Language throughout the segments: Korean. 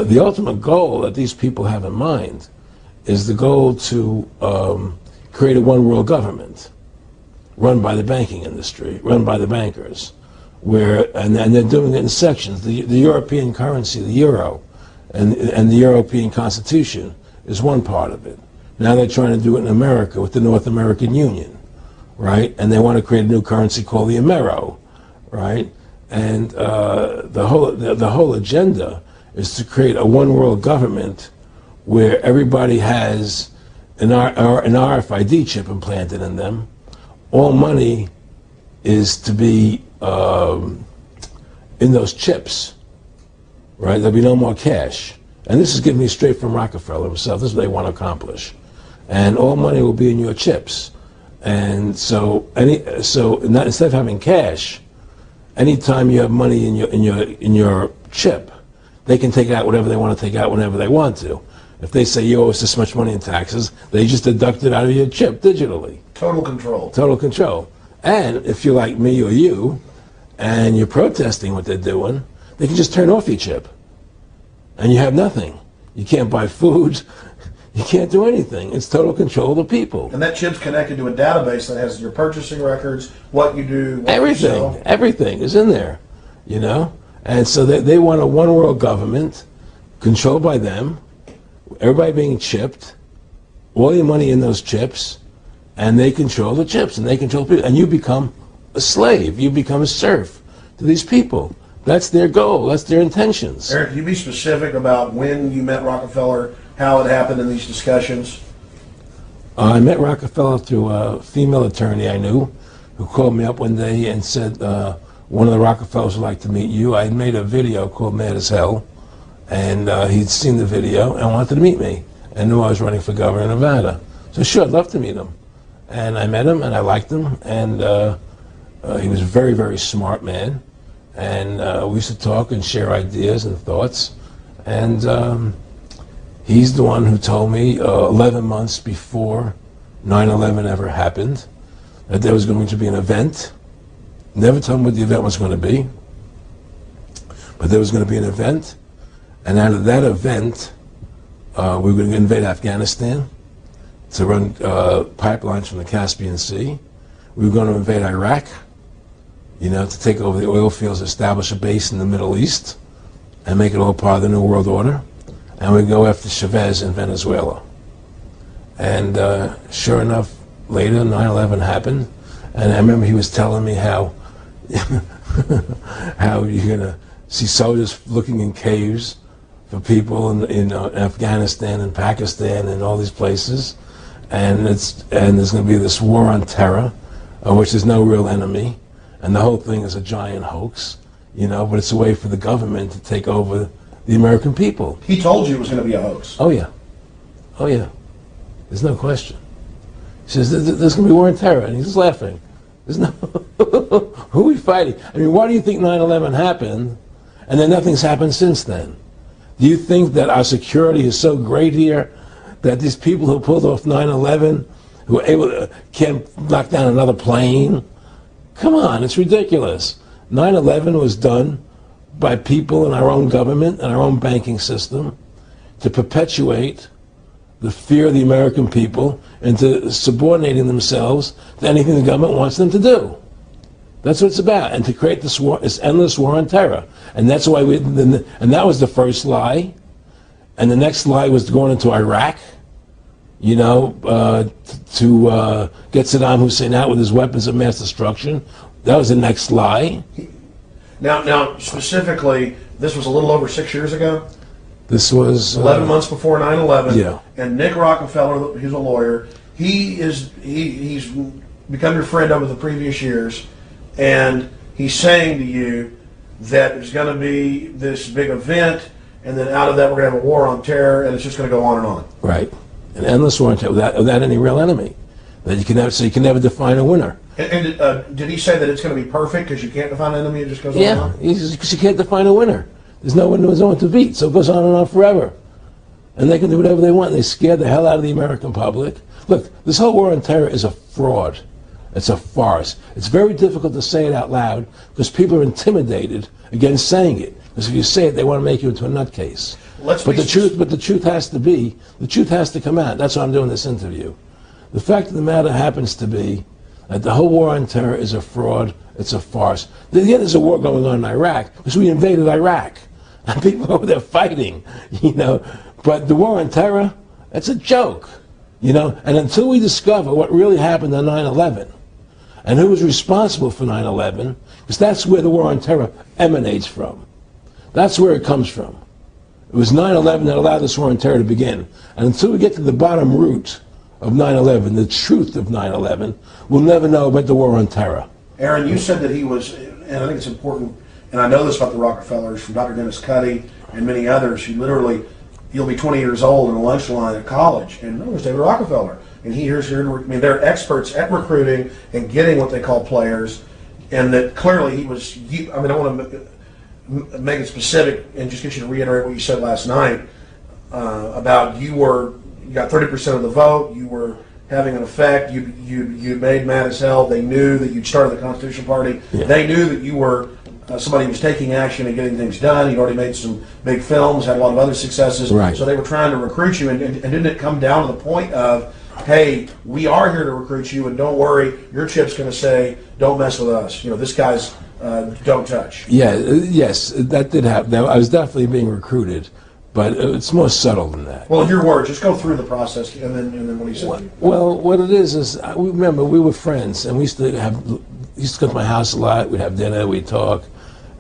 the ultimate goal that these people have in mind is the goal to create a one world government run by the banking industry, run by the bankers, and they're doing it in sections. The European currency, the euro, and the European Constitution is one part of it. Now they're trying to do it in America with the North American Union, right? And they want to create a new currency called the Amero, right? And the whole agenda is to create a one world government where everybody has an RFID chip implanted in them. All money is to be in those chips, right? There'll be no more cash. And this is giving me straight from Rockefeller himself. This is what they want to accomplish. And all money will be in your chips. And so instead of having cash, anytime you have money in your chip, they can take out whatever they want to take out whenever they want to. If they say you owe us this much money in taxes, they just deduct it out of your chip digitally. Total control. Total control. And if you're like me or you, and you're protesting what they're doing, they can just turn off your chip. And you have nothing. You can't buy food. You can't do anything. It's total control of the people. And that chip's connected to a database that has your purchasing records, what you do, what everything, you sell. Everything is in there, you know? And so they want a one world government controlled by them, everybody being chipped, all your money in those chips, and they control the chips, and they control people. And you become a slave. You become a serf to these people. That's their goal. That's their intentions. Eric, can you be specific about when you met Rockefeller, how it happened in these discussions? I met Rockefeller through a female attorney I knew who called me up one day and said, one of the Rockefellers would like to meet you. I had made a video called Mad as Hell, and he'd seen the video and wanted to meet me and knew I was running for governor of Nevada. So sure, I'd love to meet him. And I met him, and I liked him, and he was a very, very smart man. And we used to talk and share ideas and thoughts. And he's the one who told me 11 months before 9/11 ever happened that there was going to be an event. Never told me what the event was going to be, but there was going to be an event. And out of that event, we were going to invade Afghanistan to run pipelines from the Caspian Sea. We were going to invade Iraq, you know, to take over the oil fields, establish a base in the Middle East, and make it all part of the New World Order. And we go after Chavez in Venezuela. And sure enough, later 9/11 happened, and I remember he was telling me how how you're gonna see soldiers looking in caves for people in Afghanistan and Pakistan and all these places, and there's going to be this war on terror, of which there's no real enemy, and the whole thing is a giant hoax, you know. But it's a way for the government to take over the American people. He told you it was going to be a hoax. Oh yeah, oh yeah. There's no question. He says there's going to be war on terror, and he's just laughing. There's no who are we fighting? I mean, why do you think 9/11 happened, and then nothing's happened since then? Do you think that our security is so great here that these people who pulled off 9/11, who were able to, can't knock down another plane? Come on, it's ridiculous. 9/11 was done by people in our own government and our own banking system to perpetuate the fear of the American people into subordinating themselves to anything the government wants them to do. That's what it's about, and to create this war, this endless war on terror. And that's why and that was the first lie. And the next lie was going into Iraq, you know, to get Saddam Hussein out with his weapons of mass destruction. That was the next lie. Now, specifically, this was a little over 6 years ago. This was 11 months before 9/11. Yeah. And Nick Rockefeller, he's a lawyer. He's become your friend over the previous years, and he's saying to you that there's going to be this big event, and then out of that we're going to have a war on terror, and it's just going to go on and on. Right, an endless war on terror without any real enemy. That you can never, so you can never define a winner. And did he say that it's going to be perfect because you can't define an enemy? It just goes on and on. Yeah, because you can't define a winner. There's no one to beat, so it goes on and on forever. And they can do whatever they want. They scare the hell out of the American public. Look, this whole war on terror is a fraud. It's a farce. It's very difficult to say it out loud because people are intimidated against saying it. Because if you say it, they want to make you into a nutcase. Let's But be the truth has to come out. That's why I'm doing this interview. The fact of the matter happens to be that the whole war on terror is a fraud. It's a farce. There's a war going on in Iraq because we invaded Iraq. And people over there fighting, But the war on terror, it's a joke, And until we discover what really happened on 9/11 and who was responsible for 9/11, because that's where the war on terror emanates from. That's where it comes from. It was 9/11 that allowed this war on terror to begin. And until we get to the bottom root of 9/11, the truth of 9/11, we'll never know about the war on terror. Aaron, you said that he was, and I think it's important, and I know this about the Rockefellers from Dr. Dennis Cuddy and many others who literally, you'll be 20 years old in a lunch line at college, and there's David Rockefeller. And they're experts at recruiting and getting what they call players, and that clearly he was, I want to make it specific and just get you to reiterate what you said last night about you got 30% of the vote, you were having an effect, you made mad as hell, they knew that you'd started the Constitution Party, they knew that you were somebody who was taking action and getting things done, you'd already made some big films, had a lot of other successes, right. So they were trying to recruit you, and didn't it come down to the point of, hey, we are here to recruit you, and don't worry, your chip's going to say, don't mess with us, this guy's don't touch. Yes, that did happen. I was definitely being recruited, but it's more subtle than that. Well, in your words, just go through the process, and then what he said. Well, what it is remember we were friends, and we used to go to my house a lot. We'd have dinner, we'd talk,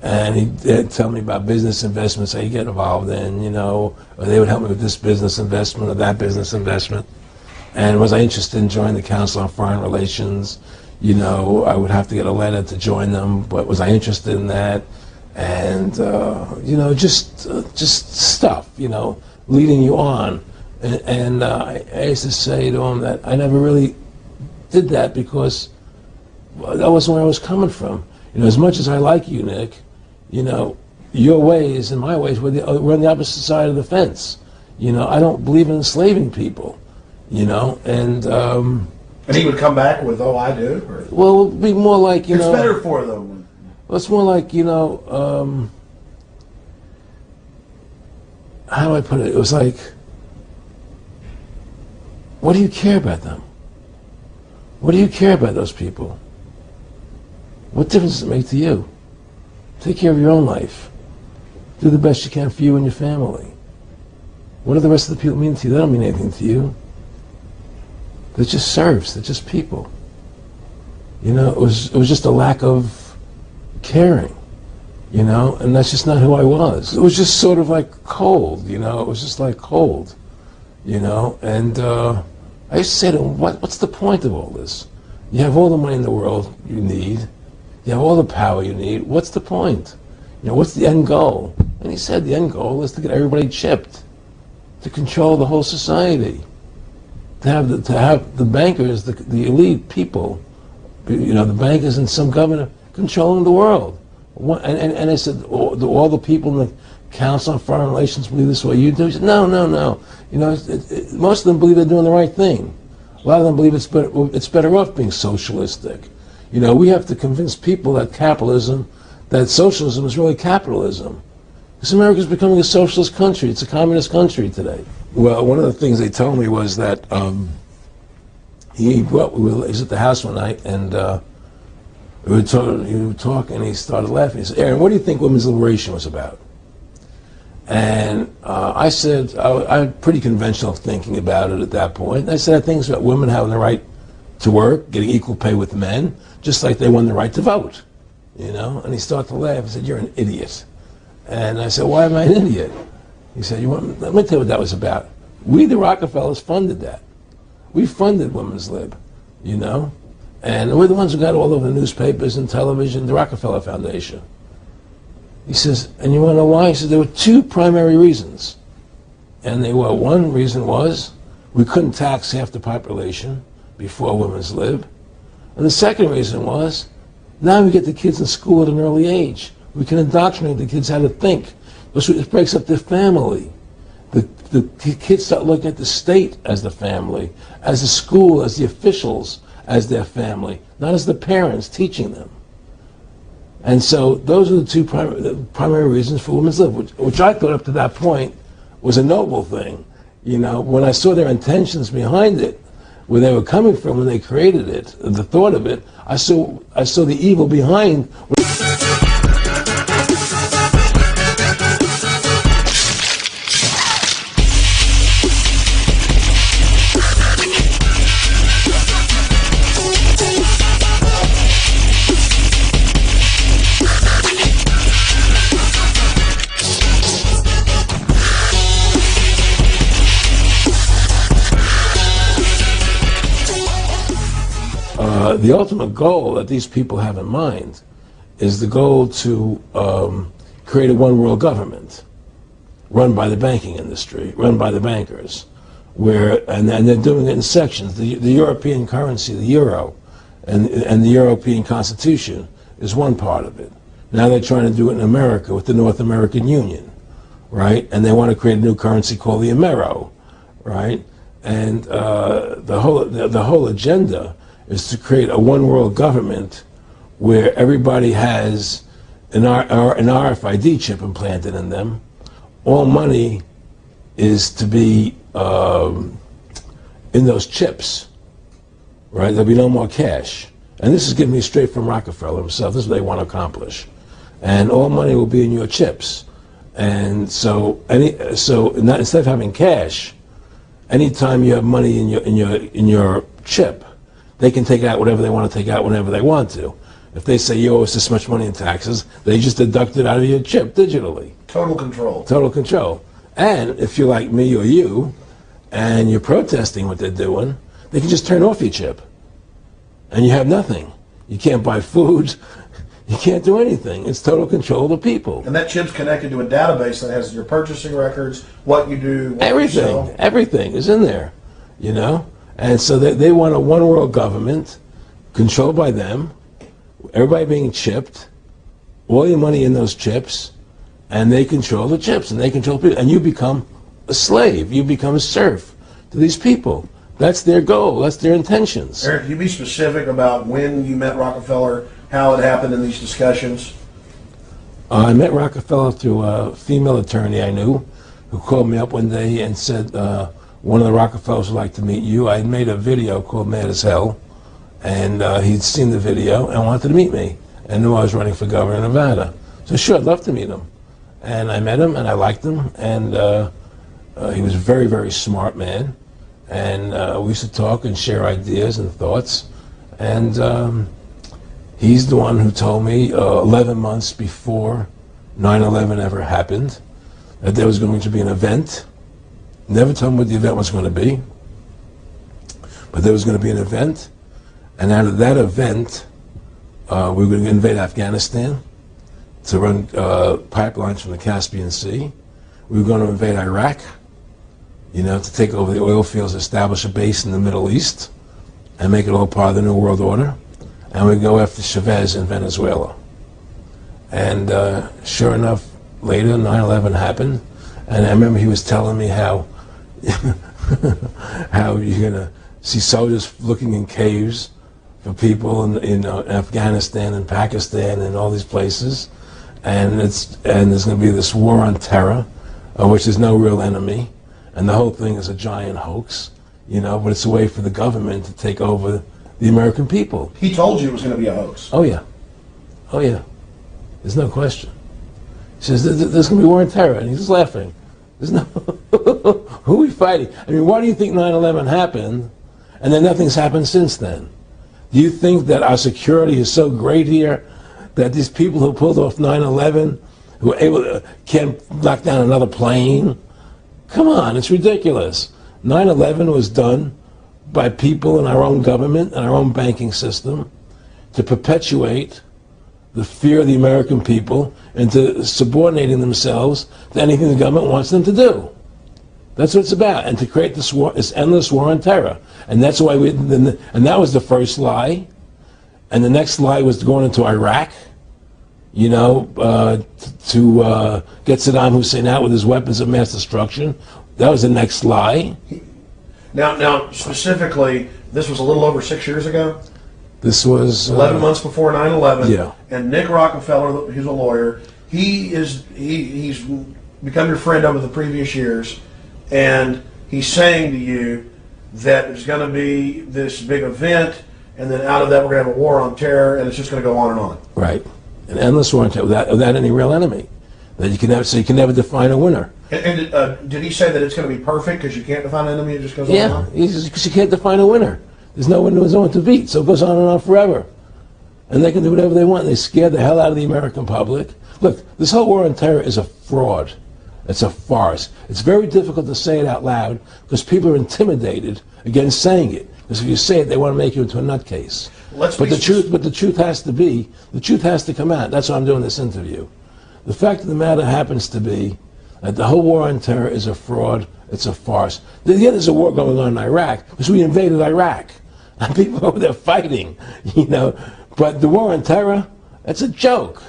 and he'd tell me about business investments that he'd get involved in, or they would help me with this business investment or that business investment. And was I interested in joining the Council on Foreign Relations? I would have to get a letter to join them, but was I interested in that? And, just stuff, leading you on. And I used to say to him that I never really did that because that wasn't where I was coming from. As much as I like you, Nick, your ways and my ways, we're on the opposite side of the fence. I don't believe in enslaving people, And he would come back with, "Oh, I do." Or, well, it would be more like, it's better for them. Well, it's more like, how do I put it? It was like, what do you care about them? What do you care about those people? What difference does it make to you? Take care of your own life. Do the best you can for you and your family. What do the rest of the people mean to you? They don't mean anything to you. They're just serfs. They're just people. It was just a lack of caring, and that's just not who I was. It was just sort of like cold, it was just like cold, and I used to say to him, what's the point of all this? You have all the money in the world you need. You have all the power you need. What's the point? What's the end goal? And he said the end goal is to get everybody chipped, to control the whole society, to have the bankers, the elite people, the bankers and some governor controlling the world. And I said, do all the people in the Council on Foreign Relations believe this way you do? He said, no. Most of them believe they're doing the right thing. A lot of them believe it's better off being socialistic. We have to convince people that socialism is really capitalism. Because America's becoming a socialist country. It's a communist country today. Well, one of the things they told me was that he was at the house one night, and he would talk, and he started laughing. He said, "Aaron, what do you think women's liberation was about?" And I said, I had pretty conventional thinking about it at that point. I said, I think it's about women having the right to work, getting equal pay with men, just like they won the right to vote. And he started to laugh. He said, "You're an idiot." And I said, "Why am I an idiot?" He said, let me tell you what that was about. We, the Rockefellers, funded that. We funded Women's Lib, and we're the ones who got all over the newspapers and television, the Rockefeller Foundation. He says, and you want to know why? He said, there were two primary reasons. And one reason was we couldn't tax half the population before Women's Lib. And the second reason was, now we get the kids in school at an early age. We can indoctrinate the kids how to think. It breaks up their family. The kids start looking at the state as the family, as the school, as the officials, as their family, not as the parents teaching them. And so those are the two primary reasons for Women's Lib, which I thought up to that point was a noble thing. You know, when I saw their intentions behind it, where they were coming from when they created it, the thought of it, I saw the evil behind. The ultimate goal that these people have in mind is the goal to create a one world government run by the banking industry, run by the bankers, and they're doing it in sections. The European currency, the euro, and the European Constitution is one part of it. Now they're trying to do it in America with the North American Union, right? And they want to create a new currency called the Amero, right? And the whole agenda is to create a one world government where everybody has an RFID chip implanted in them. All money is to be in those chips, right? There'll be no more cash. And this is giving me straight from Rockefeller himself. This is what they want to accomplish. And all money will be in your chips. And so instead of having cash, anytime you have money in your chip, they can take out whatever they want to take out whenever they want to. If they say you owe us this much money in taxes, they just deduct it out of your chip digitally. Total control. Total control. And if you're like me or you, and you're protesting what they're doing, they can just turn off your chip. And you have nothing. You can't buy food. You can't do anything. It's total control of the people. And that chip's connected to a database that has your purchasing records, what you do, what Everything. you sell. Everything is in there, you know? And so they want a one world government controlled by them, everybody being chipped, all your money in those chips, and they control the chips, and they control people. And you become a slave. You become a serf to these people. That's their goal. That's their intentions. Eric, can you be specific about when you met Rockefeller, how it happened in these discussions? I met Rockefeller through a female attorney I knew who called me up one day and said, one of the Rockefellers would like to meet you. I had made a video called Mad as Hell, and he'd seen the video and wanted to meet me and knew I was running for governor of Nevada. So sure, I'd love to meet him. And I met him, and I liked him, and he was a very, very smart man. And we used to talk and share ideas and thoughts. And he's the one who told me 11 months before 9/11 ever happened that there was going to be an event. Never told me what the event was going to be, but there was going to be an event. And out of that event, we were going to invade Afghanistan to run pipelines from the Caspian Sea. We were going to invade Iraq, you know, to take over the oil fields, establish a base in the Middle East, and make it all part of the New World Order. And we'd go after Chavez in Venezuela. And sure enough, later 9/11 happened. And I remember he was telling me how how you're going to see soldiers looking in caves for people in Afghanistan and Pakistan and all these places. And there's going to be this war on terror, which is no real enemy. And the whole thing is a giant hoax, you know, but it's a way for the government to take over the American people. He told you it was going to be a hoax. Oh, yeah. Oh, yeah. There's no question. He says, there's going to be war on terror. And he's just laughing. There's no... Who are we fighting? I mean, why do you think 9/11 happened and then nothing's happened since then? Do you think that our security is so great here that these people who pulled off 9/11, who were able to, can't knock down another plane? Come on, it's ridiculous. 9/11 was done by people in our own government and our own banking system to perpetuate the fear of the American people into subordinating themselves to anything the government wants them to do. That's what it's about, and to create this war, this endless war on terror. And that's why and that was the first lie. And the next lie was going into Iraq, you know, to get Saddam Hussein out with his weapons of mass destruction. That was the next lie. Now, specifically, this was a little over 6 years ago. This was 11 months before 9/11. Yeah. And Nick Rockefeller, he's a lawyer. He's become your friend over the previous years, and he's saying to you that there's going to be this big event, and then out of that we're going to have a war on terror, and it's just going to go on and on. Right. An endless war on terror without any real enemy. That you can never, so you can never define a winner. And did he say that it's going to be perfect because you can't define an enemy? It just goes on and on? Because you can't define a winner. There's no one to beat, so it goes on and on forever. And they can do whatever they want. They scare the hell out of the American public. Look, this whole war on terror is a fraud. It's a farce. It's very difficult to say it out loud because people are intimidated against saying it. Because if you say it, they want to make you into a nutcase. But the truth has to come out. That's why I'm doing this interview. The fact of the matter happens to be that the whole war on terror is a fraud. It's a farce. Yeah, there's a war going on in Iraq because we invaded Iraq. And people over there fighting, you know. But the war on terror, that's a joke,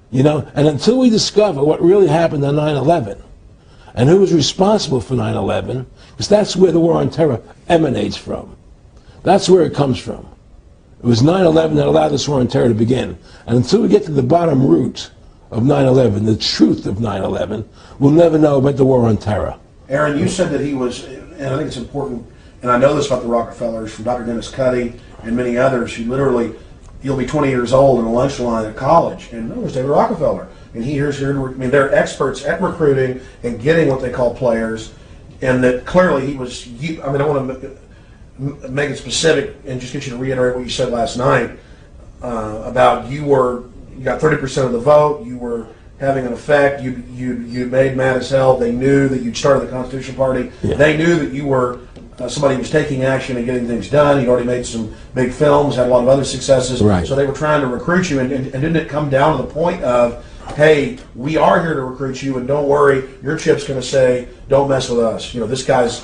you know. And until we discover what really happened on 9/11 and who was responsible for 9/11, because that's where the war on terror emanates from. That's where it comes from. It was 9/11 that allowed this war on terror to begin. And until we get to the bottom root of 9/11, the truth of 9/11, we'll never know about the war on terror. Aaron, you said that he was, and I think it's important, and I know this about the Rockefellers from Dr. Dennis Cuddy and many others who literally, you'll be 20 years old in a lunch line at college, and no, there's David Rockefeller. And they're experts at recruiting and getting what they call players, and that clearly he was, I want to make it specific and just get you to reiterate what you said last night about you got 30% of the vote, you were having an effect, you made mad as hell, they knew that you'd started the Constitution Party, they knew that you were somebody who was taking action and getting things done, you'd already made some big films, had a lot of other successes, so they were trying to recruit you, and didn't it come down to the point of, hey, we are here to recruit you, and don't worry, your chip's going to say, don't mess with us, you know, this guy's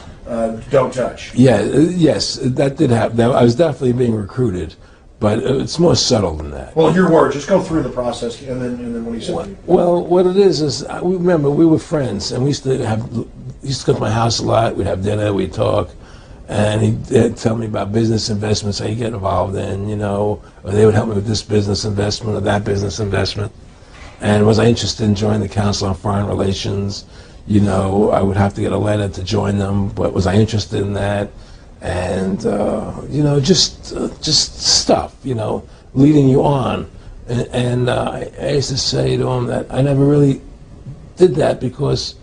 don't touch. Yes, that did happen. I was definitely being recruited. But it's more subtle than that. Well, your words. Just go through the process, and then what he said. Well, what it is remember we were friends, and we used to come to my house a lot. We'd have dinner, we'd talk, and he'd tell me about business investments that he'd get involved in, you know, or they would help me with this business investment or that business investment. And was I interested in joining the Council on Foreign Relations? You know, I would have to get a letter to join them, but was I interested in that? And you know, just stuff, you know, leading you on. And I used to say to him that I never really did that because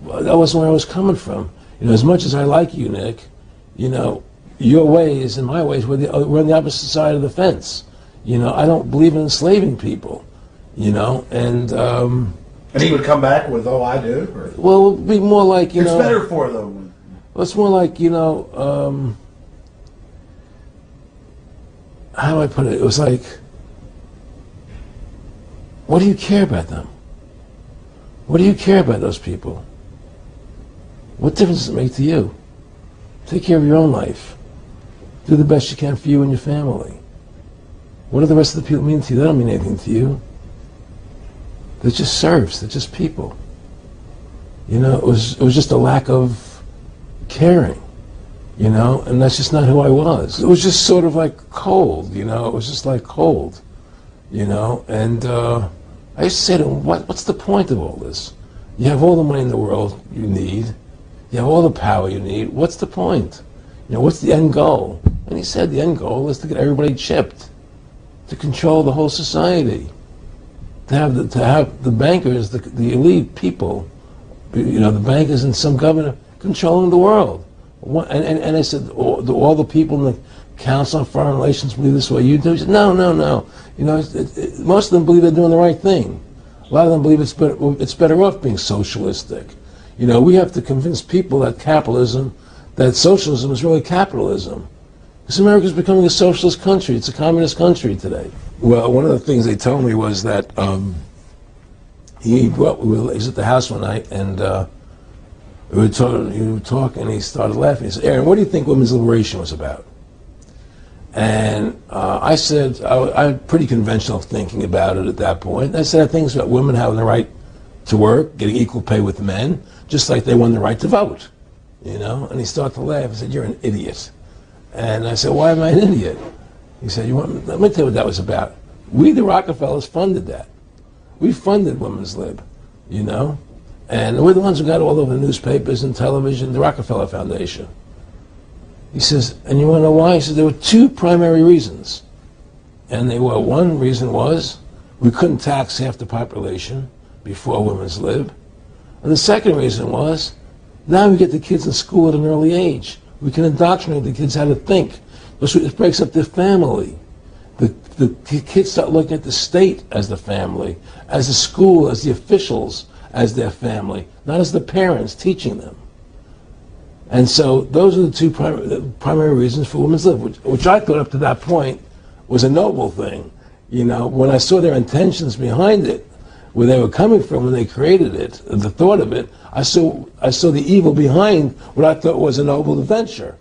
that wasn't where I was coming from. You know, as much as I like you, Nick, you know, your ways and my ways we're on the opposite side of the fence. You know, I don't believe in enslaving people. You know, and he would come back with, "Oh, I do." Or? Well, it would be more like it's better for them. Well, it's more like, you know, how do I put it? It was like, what do you care about them? What do you care about those people? What difference does it make to you? Take care of your own life. Do the best you can for you and your family. What do the rest of the people mean to you? They don't mean anything to you. They're just serfs. They're just people. You know, it was just a lack of caring, you know, and that's just not who I was. It was just sort of like cold, you know. It was just like cold, you know. And I used to say to him, what's the point of all this? You have all the money in the world you need. You have all the power you need. What's the point? You know, what's the end goal? And he said the end goal is to get everybody chipped, to control the whole society, to have the bankers, the elite people, you know, the bankers and some governor controlling the world. And I said, all the people in the Council on Foreign Relations believe this way you do? He said, no. You know, most of them believe they're doing the right thing. A lot of them believe it's better off being socialistic. You know, we have to convince people that socialism is really capitalism. Because America's becoming a socialist country. It's a communist country today. Well, one of the things they told me was that he was at the house one night, and he would talk, and he started laughing. He said, "Aaron, what do you think women's liberation was about?" And I said, I had pretty conventional thinking about it at that point. I said, I think it's about women having the right to work, getting equal pay with men, just like they won the right to vote. You know? And he started to laugh. He said, "You're an idiot." And I said, "Why am I an idiot?" He said, let me tell you what that was about. We, the Rockefellers, funded that. We funded women's lib, you know? And we're the ones who got all over the newspapers and television, the Rockefeller Foundation. He says, and you want to know why? He said there were two primary reasons. And they were, one reason was we couldn't tax half the population before women's lib. And the second reason was now we get the kids in school at an early age. We can indoctrinate the kids how to think. It breaks up their family. The kids start looking at the state as the family, as the school, as the officials, as their family, not as the parents teaching them. And so those are the two primary reasons for women's lib, which I thought up to that point was a noble thing. You know, when I saw their intentions behind it, where they were coming from when they created it, the thought of it, I saw the evil behind what I thought was a noble venture.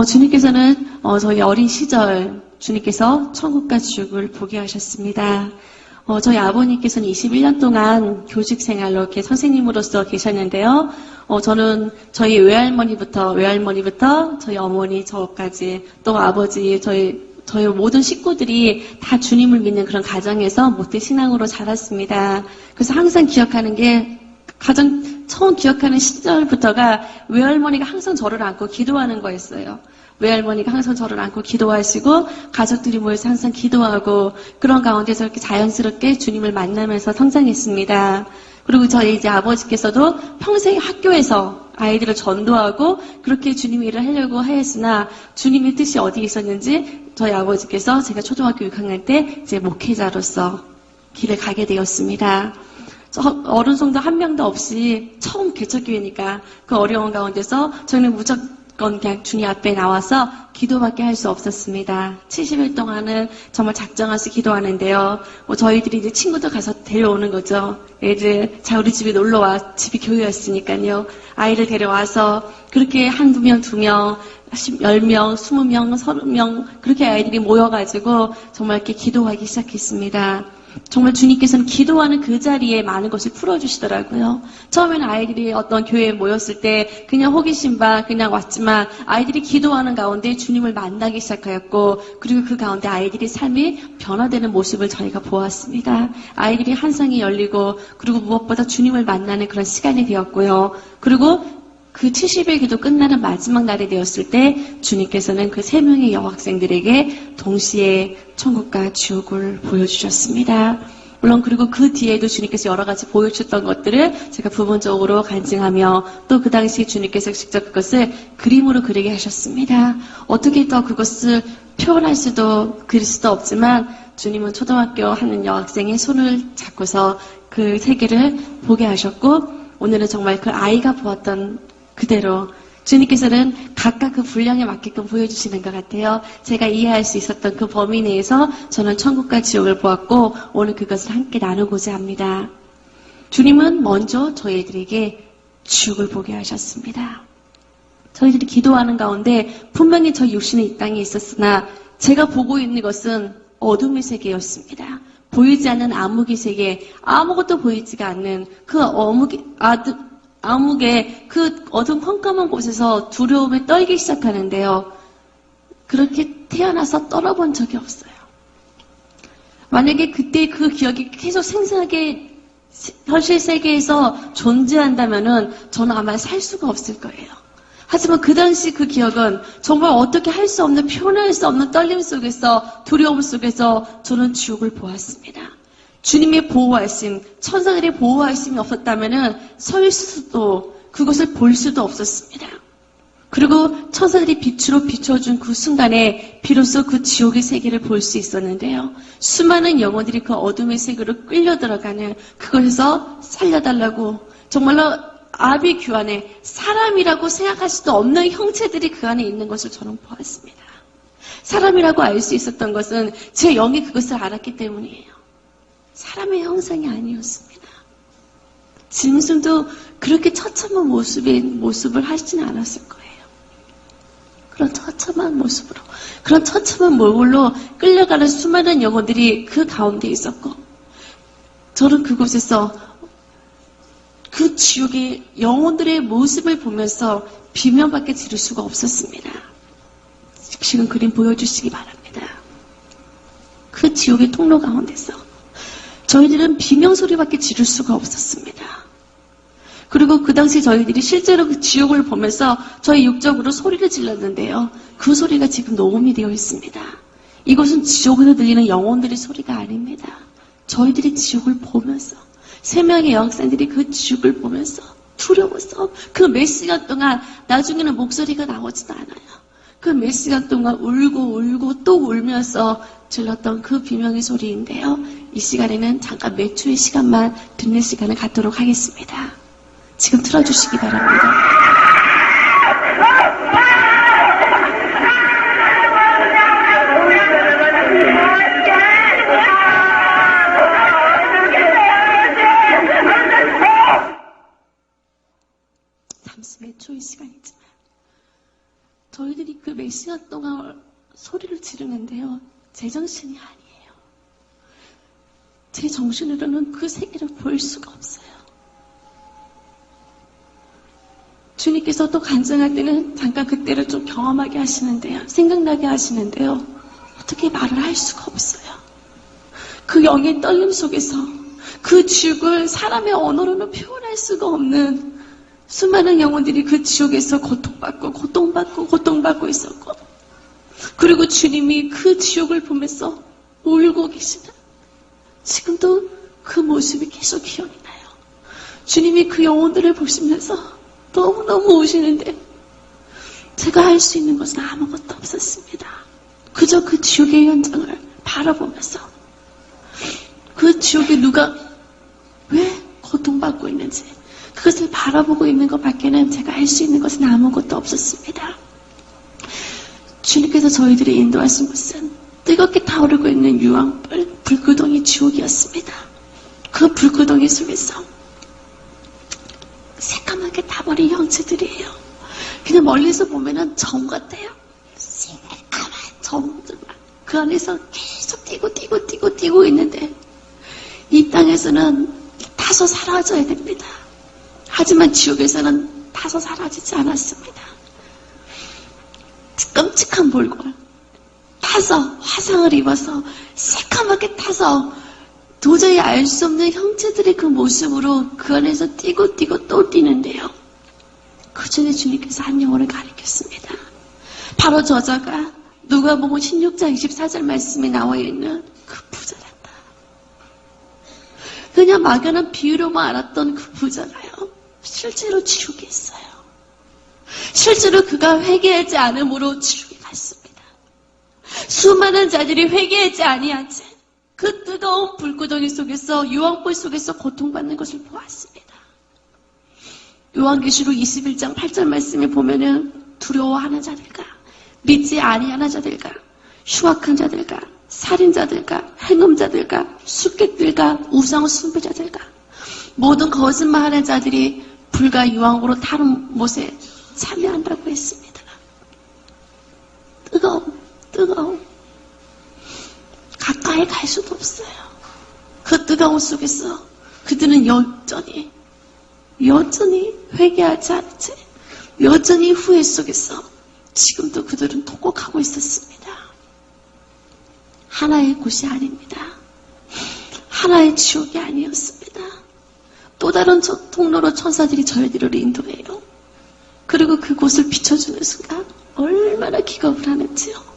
주님께서는 저희 어린 시절 주님께서 천국과 지옥을 보게 하셨습니다. 저희 아버님께서는 21년 동안 교직 생활로 이렇게 선생님으로서 계셨는데요. 저는 저희 외할머니부터 저희 어머니, 저까지 또 아버지, 저희 모든 식구들이 다 주님을 믿는 그런 가정에서 모태 신앙으로 자랐습니다. 그래서 항상 기억하는 게 가장 처음 기억하는 시절부터가 외할머니가 항상 저를 안고 기도하는 거였어요. 외할머니가 항상 저를 안고 기도하시고 가족들이 모여서 항상 기도하고 그런 가운데서 이렇게 자연스럽게 주님을 만나면서 성장했습니다. 그리고 저희 이제 아버지께서도 평생 학교에서 아이들을 전도하고 그렇게 주님의 일을 하려고 하였으나 주님의 뜻이 어디에 있었는지 저희 아버지께서 제가 초등학교 6학년 때 이제 목회자로서 길을 가게 되었습니다. 어른 성도 한 명도 없이 처음 개척교회니까 그 어려운 가운데서 저희는 무조건 그냥 주님 앞에 나와서 기도밖에 할 수 없었습니다. 70일 동안은 정말 작정하시 기도하는데요. 저희들이 이제 친구들 가서 데려오는 거죠. 애들, 자, 우리 집에 놀러와. 집이 교회였으니까요. 아이를 데려와서 그렇게 한두 명, 2명, 10명, 20명, 30명, 그렇게 아이들이 모여가지고 정말 이렇게 기도하기 시작했습니다. 정말 주님께서는 기도하는 그 자리에 많은 것을 풀어주시더라고요. 처음에는 아이들이 어떤 교회에 모였을 때 그냥 호기심 반 그냥 왔지만 아이들이 기도하는 가운데 주님을 만나기 시작하였고 그리고 그 가운데 아이들의 삶이 변화되는 모습을 저희가 보았습니다. 아이들이 한상이 열리고 그리고 무엇보다 주님을 만나는 그런 시간이 되었고요. 그리고 그 70일 기도 끝나는 마지막 날이 되었을 때 주님께서는 그 3명의 여학생들에게 동시에 천국과 지옥을 보여주셨습니다. 물론 그리고 그 뒤에도 주님께서 여러 가지 보여주셨던 것들을 제가 부분적으로 간증하며 또 그 당시 주님께서 직접 그것을 그림으로 그리게 하셨습니다. 어떻게 더 그것을 표현할 수도 그릴 수도 없지만 주님은 초등학교 하는 여학생의 손을 잡고서 그 세계를 보게 하셨고 오늘은 정말 그 아이가 보았던 그대로 주님께서는 각각 그 분량에 맞게끔 보여주시는 것 같아요. 제가 이해할 수 있었던 그 범위 내에서 저는 천국과 지옥을 보았고 오늘 그것을 함께 나누고자 합니다. 주님은 먼저 저희들에게 지옥을 보게 하셨습니다. 저희들이 기도하는 가운데 분명히 저 육신은 이 땅에 있었으나 제가 보고 있는 것은 어둠의 세계였습니다. 보이지 않는 암흑의 세계, 아무것도 보이지가 않는 그 암흑의 그 어두운 컴컴한 곳에서 두려움에 떨기 시작하는데요. 그렇게 태어나서 떨어본 적이 없어요. 만약에 그때 그 기억이 계속 생생하게 현실 세계에서 존재한다면은 저는 아마 살 수가 없을 거예요. 하지만 그 당시 그 기억은 정말 어떻게 할 수 없는, 표현할 수 없는 떨림 속에서, 두려움 속에서 저는 지옥을 보았습니다. 주님의 보호하심, 천사들의 보호하심이 없었다면은 설 수도, 그것을 볼 수도 없었습니다. 그리고 천사들이 빛으로 비춰준 그 순간에 비로소 그 지옥의 세계를 볼 수 있었는데요. 수많은 영혼들이 그 어둠의 세계로 끌려 들어가는 그것에서 살려달라고 정말로 아비 규 안에 사람이라고 생각할 수도 없는 형체들이 그 안에 있는 것을 저는 보았습니다. 사람이라고 알 수 있었던 것은 제 영이 그것을 알았기 때문이에요. 사람의 형상이 아니었습니다. 짐승도 그렇게 처참한 모습을 하지는 않았을 거예요. 그런 처참한 모습으로, 그런 처참한 몰골로 끌려가는 수많은 영혼들이 그 가운데 있었고, 저는 그곳에서 그 지옥의 영혼들의 모습을 보면서 비명밖에 지를 수가 없었습니다. 지금 그림 보여주시기 바랍니다. 그 지옥의 통로 가운데서 저희들은 비명소리밖에 지를 수가 없었습니다. 그리고 그 당시 저희들이 실제로 그 지옥을 보면서 저희 육적으로 소리를 질렀는데요. 그 소리가 지금 녹음이 되어 있습니다. 이것은 지옥에서 들리는 영혼들의 소리가 아닙니다. 저희들이 지옥을 보면서, 3명의 여학생들이 그 지옥을 보면서 두려워서 그 몇 시간 동안, 나중에는 목소리가 나오지도 않아요. 그 몇 시간 동안 울고 또 울면서 질렀던 그 비명의 소리인데요. 이 시간에는 잠깐 몇 초의 시간만 듣는 시간을 갖도록 하겠습니다. 지금 틀어주시기 바랍니다. 잠시 몇 초의 시간이지만 저희들이 그 몇 시간 동안 소리를 지르는데요. 제 정신이 아니에요. 제 정신으로는 그 세계를 볼 수가 없어요. 주님께서 또 간증할 때는 잠깐 그때를 좀 경험하게 하시는데요. 생각나게 하시는데요. 어떻게 말을 할 수가 없어요. 그 영의 떨림 속에서 그 지옥을 사람의 언어로는 표현할 수가 없는 수많은 영혼들이 그 지옥에서 고통받고 있었고, 그리고 주님이 그 지옥을 보면서 울고 계시다. 지금도 그 모습이 계속 기억이 나요. 주님이 그 영혼들을 보시면서 너무너무 우시는데 제가 할 수 있는 것은 아무것도 없었습니다. 그저 그 지옥의 현장을 바라보면서 그 지옥에 누가 왜 고통받고 있는지 그것을 바라보고 있는 것 밖에는 제가 할 수 있는 것은 아무것도 없었습니다. 주님께서 저희들을 인도하신 곳은 뜨겁게 타오르고 있는 유황불, 불구덩이 지옥이었습니다. 그 불구덩이 속에서 새까맣게 타버린 형체들이에요. 그냥 멀리서 보면은 점 같아요. 새까만 점들만. 그 안에서 계속 뛰고 있는데 이 땅에서는 타서 사라져야 됩니다. 하지만 지옥에서는 타서 사라지지 않았습니다. 끔찍한 몰골. 타서 화상을 입어서 새까맣게 타서 도저히 알 수 없는 형체들의 그 모습으로 그 안에서 뛰고 또 뛰는데요. 그 전에 주님께서 한 영혼을 가리켰습니다. 바로 저자가 누가복음 16장 24절 말씀에 나와 있는 그 부자란다. 그냥 막연한 비유로만 알았던 그 부자가요. 실제로 지옥에 있어요. 실제로 그가 회개하지 않음으로 지옥에 갔습니다. 수많은 자들이 회개하지 아니한 채 그 뜨거운 불구덩이 속에서 유황불 속에서 고통받는 것을 보았습니다. 요한계시록 21장 8절 말씀에 보면은 두려워하는 자들과 믿지 아니하는 자들과 흉악한 자들과 살인자들과 행음자들과 숙객들과 우상 숭배자들과 모든 거짓말하는 자들이 불과 유황으로 타는 못에 참여한다고 했습니다. 뜨거움. 가까이 갈 수도 없어요. 그 뜨거움 속에서 그들은 여전히 회개하지 않은 채 여전히 후회 속에서 지금도 그들은 통곡하고 있었습니다. 하나의 곳이 아닙니다. 하나의 지옥이 아니었습니다. 또 다른 통로로 천사들이 저희들을 인도해요. 그리고 그곳을 비춰주는 순간 얼마나 기겁을 하는지요.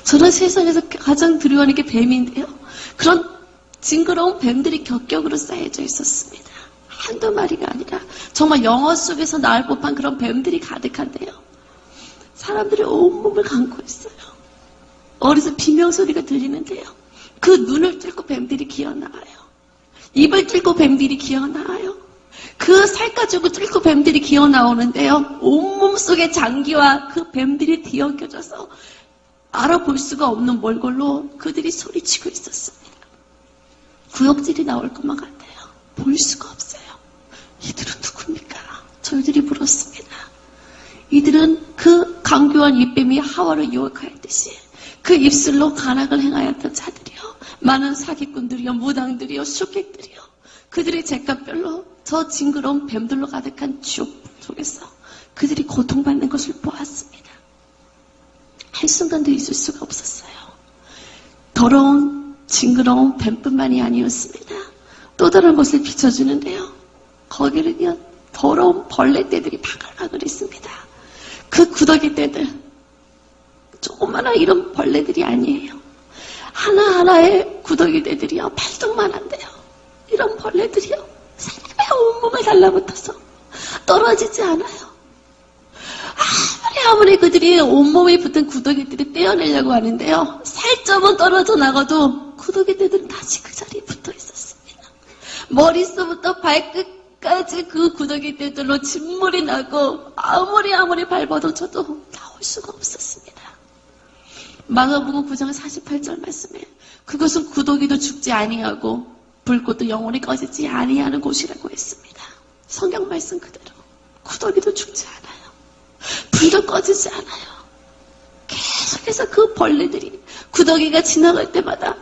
저는 세상에서 가장 두려워하는 게 뱀인데요. 그런 징그러운 뱀들이 격격으로 쌓여져 있었습니다. 한두 마리가 아니라 정말 영화 속에서 나올 법한 그런 뱀들이 가득한데요. 사람들이 온몸을 감고 있어요. 어디서 비명소리가 들리는데요. 그 눈을 뚫고 뱀들이 기어나와요. 입을 뚫고 뱀들이 기어나와요. 그 살가죽을 뚫고 뱀들이 기어나오는데요. 온몸 속의 장기와 그 뱀들이 뒤엉켜져서 알아볼 수가 없는 몰골로 그들이 소리치고 있었습니다. 구역질이 나올 것만 같아요. 볼 수가 없어요. 이들은 누굽니까? 저희들이 물었습니다. 이들은 그 광교한 입뱀이 하와를 유혹하였듯이 그 입술로 간악을 행하였던 자들이요, 많은 사기꾼들이요, 무당들이요, 숙객들이요, 그들의 잿값별로 저 징그러운 뱀들로 가득한 지옥 속에서 그들이 고통받는 것을 보았습니다. 한순간도 잊을 수가 없었어요. 더러운 징그러운 뱀뿐만이 아니었습니다. 또 다른 것을 비춰주는데요, 거기는요 더러운 벌레떼들이 바글바글 있습니다. 그 구더기 떼들, 조그마한 이런 벌레들이 아니에요. 하나하나의 구더기 떼들이요 발등만한데요, 이런 벌레들이요 사람의 온몸에 달라붙어서 떨어지지 않아요. 아무리 그들이 온몸에 붙은 구더기들이 떼어내려고 하는데요, 살점은 떨어져 나가도 구더기들은 다시 그 자리에 붙어 있었습니다. 머릿속부터 발끝까지 그 구더기들로 진물이 나고 아무리 밟아도 저도 나올 수가 없었습니다. 마가복음 9장 48절 말씀에 그것은 구더기도 죽지 아니하고 불꽃도 영원히 꺼지지 아니하는 곳이라고 했습니다. 성경 말씀 그대로 구더기도 죽지 않아요. 불도 꺼지지 않아요. 계속해서 그 벌레들이 구더기가 지나갈 때마다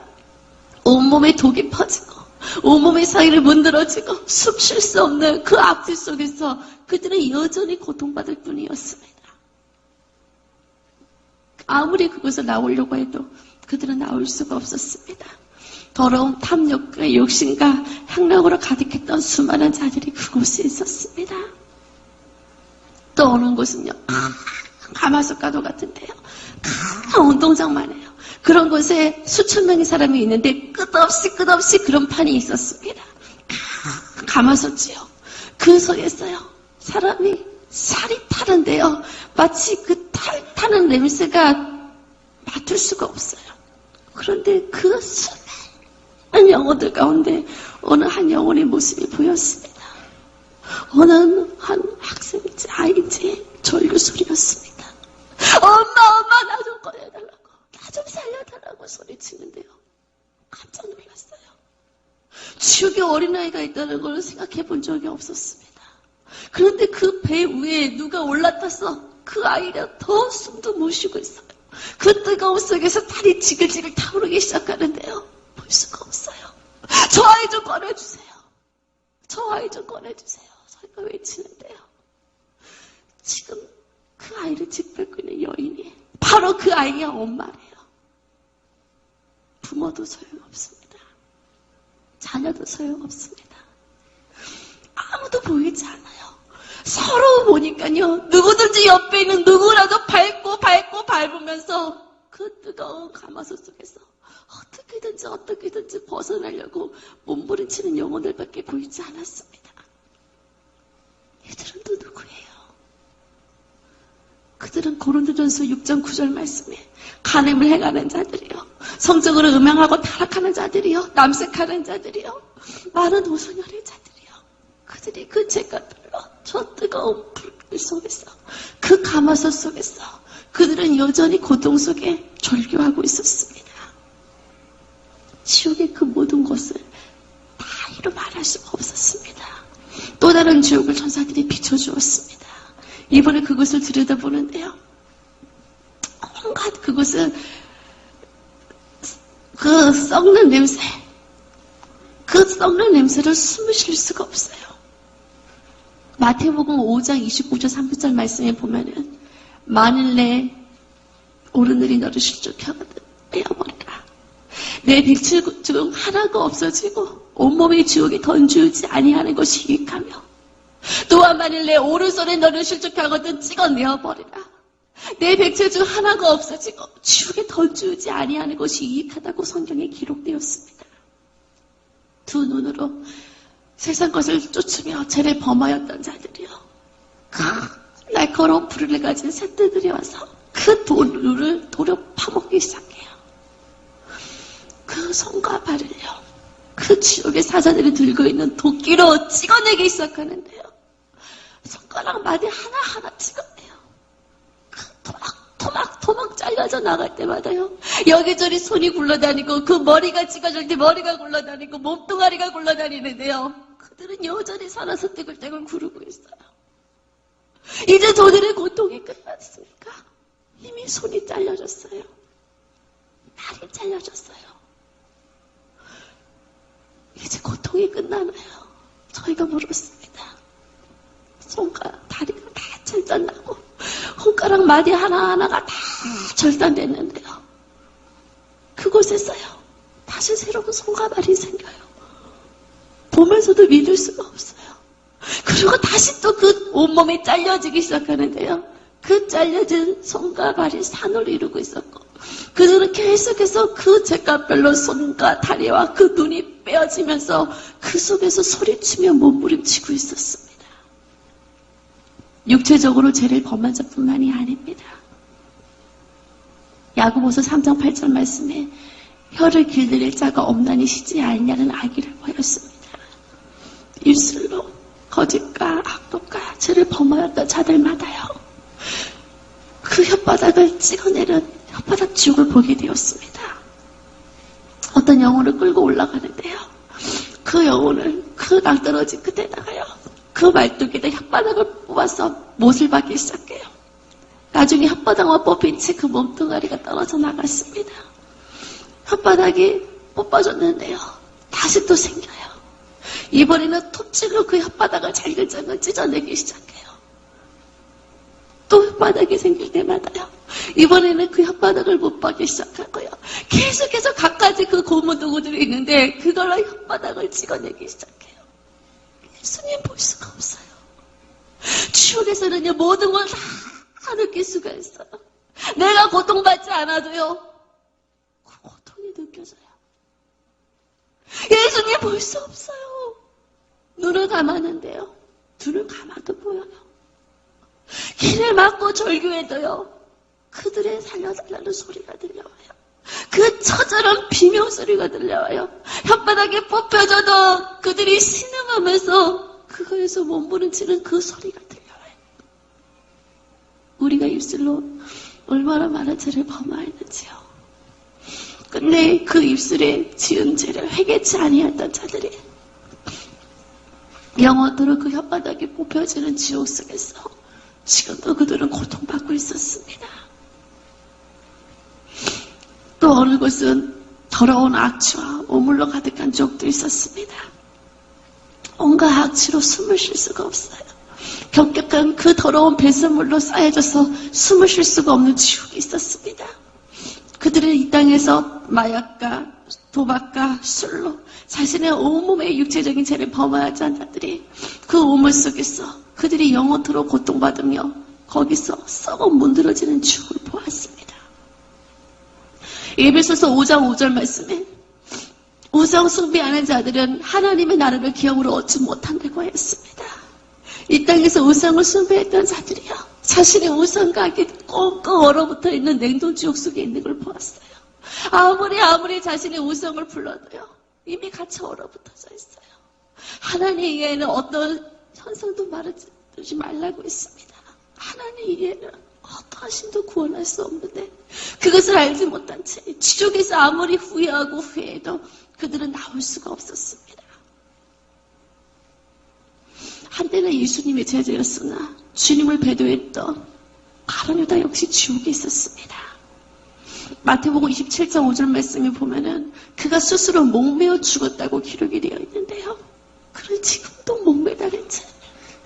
온몸에 독이 퍼지고 온몸의 사이를 문드러지고 숨 쉴 수 없는 그 악취 속에서 그들은 여전히 고통받을 뿐이었습니다. 아무리 그곳을 나오려고 해도 그들은 나올 수가 없었습니다. 더러운 탐욕과 욕심과 향락으로 가득했던 수많은 자들이 그곳에 있었습니다. 또 어느 곳은요, 가마솥가도 같은데요, 큰 운동장만 해요. 그런 곳에 수천 명의 사람이 있는데 끝없이 그런 판이 있었습니다. 가마솥이요. 그 속에서요, 사람이 살이 타는데요, 마치 그 타는 냄새가 맡을 수가 없어요. 그런데 그 수많은 영혼들 가운데 어느 한 영혼의 모습이 보였습니다. 어느 한 학생인지 아이인지 전류 소리였습니다. 엄마 나 좀 꺼내달라고, 나 좀 살려달라고 소리치는데요, 깜짝 놀랐어요. 지옥에 어린아이가 있다는 걸 생각해 본 적이 없었습니다. 그런데 그 배 위에 누가 올라타서 그 아이가 더 숨도 못 쉬고 있어요. 그 뜨거운 속에서 다리 지글지글 타오르기 시작하는데요, 볼 수가 없어요. 저 아이 좀 꺼내주세요. 저 아이 좀 꺼내주세요. 저희가 외치는데요, 지금 그 아이를 짓밟고 있는 여인이 바로 그 아이의 엄마래요. 부모도 소용없습니다. 자녀도 소용없습니다. 아무도 보이지 않아요. 서로 보니까요, 누구든지 옆에 있는 누구라도 밟으면서 그 뜨거운 가마솥 속에서 어떻게든지 벗어나려고 몸부림치는 영혼들밖에 보이지 않았습니다. 이들은 또 누구예요? 그들은 고린도전서 6장 9절 말씀에 간음을 행하는 자들이요, 성적으로 음행하고 타락하는 자들이요, 남색하는 자들이요, 많은 오소년의 자들이요, 그들이 그 죄값들로 저 뜨거운 불길 속에서, 그 가마솥 속에서 그들은 여전히 고통 속에 절규하고 있었습니다. 지옥의 그 모든 것을 다 이루 말할 수가 없었습니다. 또 다른 지옥을 천사들이 비춰주었습니다. 이번에 그것을 들여다보는데요, 온갖 그것은 그 썩는 냄새를 숨을 쉴 수가 없어요. 마태복음 5장 29절 30절 말씀에 보면은 만일 내 오르늘이 너를 실족하거든 빼어버리라. 내 백칠 중 하나가 없어지고 온몸의 지옥에 던지지 아니하는 것이 유익하며, 또한 만일 내 오른손에 너를 실족하거든 찍어내어버리라. 내 백칠 중 하나가 없어지고 지옥에 던지지 아니하는 것이 유익하다고 성경에 기록되었습니다. 두 눈으로 세상 것을 쫓으며 죄를 범하였던 자들이요, 날카로운 불을 가진 새떼들이 와서 그 돌을 파먹기 시작해요. 그 손과 발을요, 그 지옥의 사자들이 들고 있는 도끼로 찍어내기 시작하는데요, 손가락 마디 하나하나 찍어내요. 토막 잘려져 나갈 때마다요, 여기저기 손이 굴러다니고 그 머리가 찍어질 때 머리가 굴러다니고 몸뚱아리가 굴러다니는데요, 그들은 여전히 살아서 떼굴떼굴 구르고 있어요. 이제 저들의 고통이 끝났습니까? 이미 손이 잘려졌어요. 다리 잘려졌어요. 이제 고통이 끝나나요? 저희가 물었습니다. 손가락, 다리가 다 절단나고 손가락 마디 하나하나가 다 절단됐는데요. 그곳에서요. 다시 새로운 손과 발이 생겨요. 보면서도 믿을 수가 없어요. 그리고 다시 또 그 온몸이 잘려지기 시작하는데요. 그 잘려진 손과 발이 산을 이루고 있었고 그들은 계속해서 그 죗값별로 손과 다리와 그 눈이 빼어지면서 그 속에서 소리치며 몸부림치고 있었습니다. 육체적으로 죄를 범한 자뿐만이 아닙니다. 야고보서 3장 8절 말씀에 혀를 길들일 자가 없나니 쉬지 않냐는 아기를 보였습니다. 입술로 거짓과 악독과 죄를 범하였던 자들마다요. 그 혓바닥을 찍어내는 혓바닥 지옥을 보게 되었습니다. 어떤 영혼을 끌고 올라가는데요. 그 영혼을 그 낭떠러지 끝에다가요. 그 말뚝에다 혓바닥을 뽑아서 못을 박기 시작해요. 나중에 혓바닥만 뽑힌 채 그 몸뚱아리가 떨어져 나갔습니다. 혓바닥이 뽑아졌는데요. 다시 또 생겨요. 이번에는 톱질로 그 혓바닥을 잘글잘글 찢어내기 시작해요. 또 혓바닥이 생길 때마다요. 이번에는 그 혓바닥을 못 박기 시작하고요. 계속해서 갖가지 그 고무도구들이 있는데 그걸로 혓바닥을 찍어내기 시작해요. 예수님 볼 수가 없어요. 지옥에서는요 모든 걸 다 느낄 수가 있어요. 내가 고통받지 않아도요. 그 고통이 느껴져요. 예수님 볼 수 없어요. 눈을 감았는데요. 눈을 감아도 보여요. 길을 막고 절규해도요. 그들의 살려달라는 소리가 들려와요. 그 처절한 비명소리가 들려와요. 혓바닥에 뽑혀져도 그들이 신음하면서 그거에서 몸부림치는 그 소리가 들려와요. 우리가 입술로 얼마나 많은 죄를 범하였는지요. 근데 그 입술에 지은 죄를 회개치 아니했던 자들이 영원토록 그 혓바닥이 뽑혀지는 지옥 속에서 지금도 그들은 고통받고 있었습니다. 또 어느 곳은 더러운 악취와 오물로 가득한 지옥도 있었습니다. 온갖 악취로 숨을 쉴 수가 없어요. 격격한 그 더러운 배설물로 쌓여져서 숨을 쉴 수가 없는 지옥이 있었습니다. 그들은 이 땅에서 마약과 도박과 술로 자신의 온몸의 육체적인 죄를 범하였던 자들이 그 우물 속에서 그들이 영원토록 고통받으며 거기서 썩어 문드러지는 지옥을 보았습니다. 에베소서 5장 5절 말씀에 우상 숭배하는 자들은 하나님의 나라를 기업으로 얻지 못한다고 하였습니다. 이 땅에서 우상을 숭배했던 자들이요. 자신의 우상과 꽁꽁 얼어붙어 있는 냉동지옥 속에 있는 걸 보았어요. 아무리 자신의 우상을 불러도요. 이미 같이 얼어붙어져 있어요. 하나님 이외에는 어떤 현상도 말하지 말라고 했습니다. 하나님 이외에는 어떠한 신도 구원할 수 없는데 그것을 알지 못한 채 지옥에서 아무리 후회하고 후회해도 그들은 나올 수가 없었습니다. 한때는 예수님의 제자였으나 주님을 배도했던 가룟 유다 역시 지옥에 있었습니다. 마태복음 27장 5절 말씀에 보면은 그가 스스로 목매어 죽었다고 기록이 되어 있는데요. 그는 지금도 목매달린 채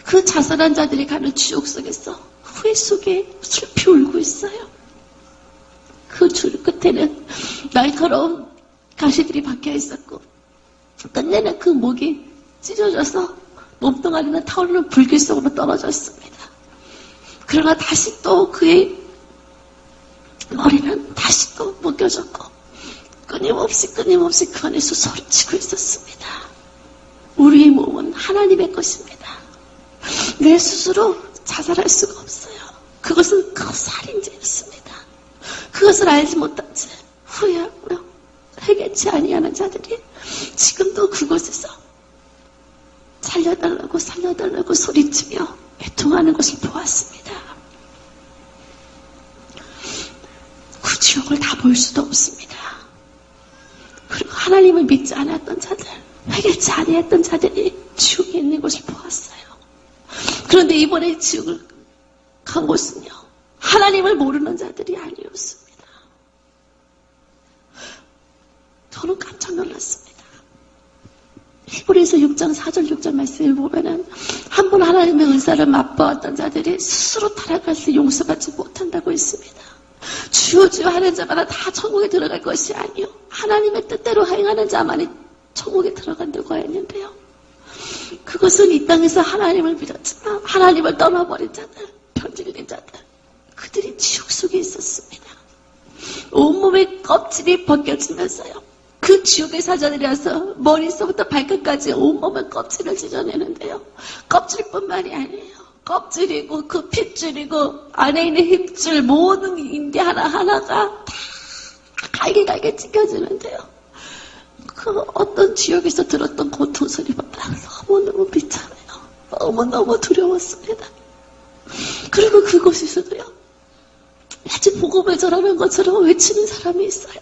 그 자살한 자들이 가는 지옥 속에서 후회 속에 슬피 울고 있어요. 그 줄 끝에는 날카로운 가시들이 박혀 있었고 끝내는 그 목이 찢어져서 몸뚱아리는 타오르는 불길 속으로 떨어졌습니다. 그러나 다시 또 그의 머리는 다시 또 묶여졌고 끊임없이 그 안에서 소리치고 있었습니다. 우리의 몸은 하나님의 것입니다. 내 스스로 자살할 수가 없어요. 그것은 그 살인죄였습니다. 그것을 알지 못한 채 후회하고요. 회개치 아니하는 자들이 지금도 그곳에서 살려달라고 소리치며 애통하는 것을 보았습니다. 그 지옥을 다 볼 수도 없습니다. 그리고 하나님을 믿지 않았던 자들, 회개치 아니했던 자들이 지옥에 있는 것을 보았어요. 그런데 이번에 지옥을 간 곳은요. 하나님을 모르는 자들이 아니었습니다. 저는 깜짝 놀랐습니다. 히브리서 6장 4절 6절 말씀을 보면은 한 번 하나님의 은사를 맛보았던 자들이 스스로 타락해서 용서받지 못한다고 했습니다. 주여 주여 하는 자마다 다 천국에 들어갈 것이 아니요 하나님의 뜻대로 행하는 자만이 천국에 들어간다고 했는데요. 그것은 이 땅에서 하나님을 믿었지만 하나님을 떠나버린 자들, 편들린 자들, 그들이 지옥 속에 있었습니다. 온몸의 껍질이 벗겨지면서요. 그 지옥의 사자들이라서 머리서부터 발끝까지 온몸의 껍질을 찢어내는데요. 껍질뿐만이 아니에요. 껍질이고 그 핏줄이고 안에 있는 힘줄 모든 인대 하나하나가 다 갈게 찢겨지는데요. 그 어떤 지옥에서 들었던 고통 소리보다 너무너무 비참해요. 너무너무 두려웠습니다. 그리고 그곳에서도요. 마치 복음을 전하는 것처럼 외치는 사람이 있어요.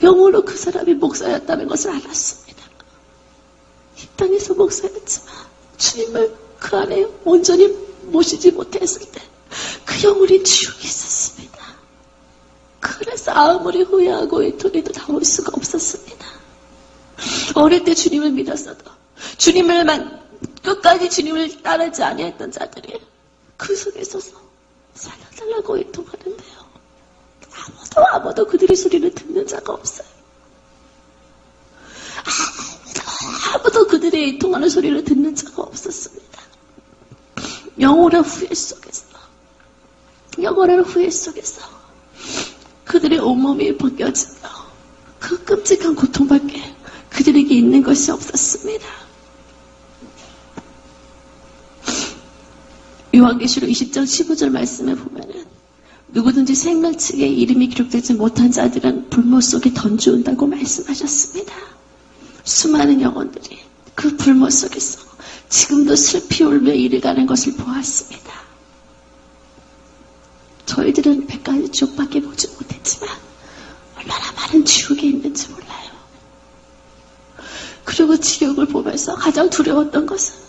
영어로 그 사람이 목사였다는 것을 알았습니다. 이 땅에서 목사였지만 주님을 그 안에 온전히 모시지 못했을 때 그 영혼이 지옥에 있었습니다. 그래서 아무리 후회하고 애통해도 나올 수가 없었습니다. 어릴 때 주님을 믿었어도 끝까지 주님을 따르지 아니했던 자들이 그 속에 서서 살려달라고 애통하는데요. 아무도 그들의 소리를 듣는 자가 없어요. 아무도 그들의 애통하는 소리를 듣는 자가 없었습니다. 영원한 후회 속에서 그들의 온몸이 벗겨지며 그 끔찍한 고통밖에 그들에게 있는 것이 없었습니다. 요한계시록 20장 15절 말씀에 보면은 누구든지 생명책에 이름이 기록되지 못한 자들은 불못 속에 던져온다고 말씀하셨습니다. 수많은 영혼들이 그 불못 속에서 지금도 슬피 울며 이르가는 것을 보았습니다. 저희들은 100가지 지옥밖에 보지 못했지만 얼마나 많은 지옥에 있는지 몰라요. 그리고 지옥을 보면서 가장 두려웠던 것은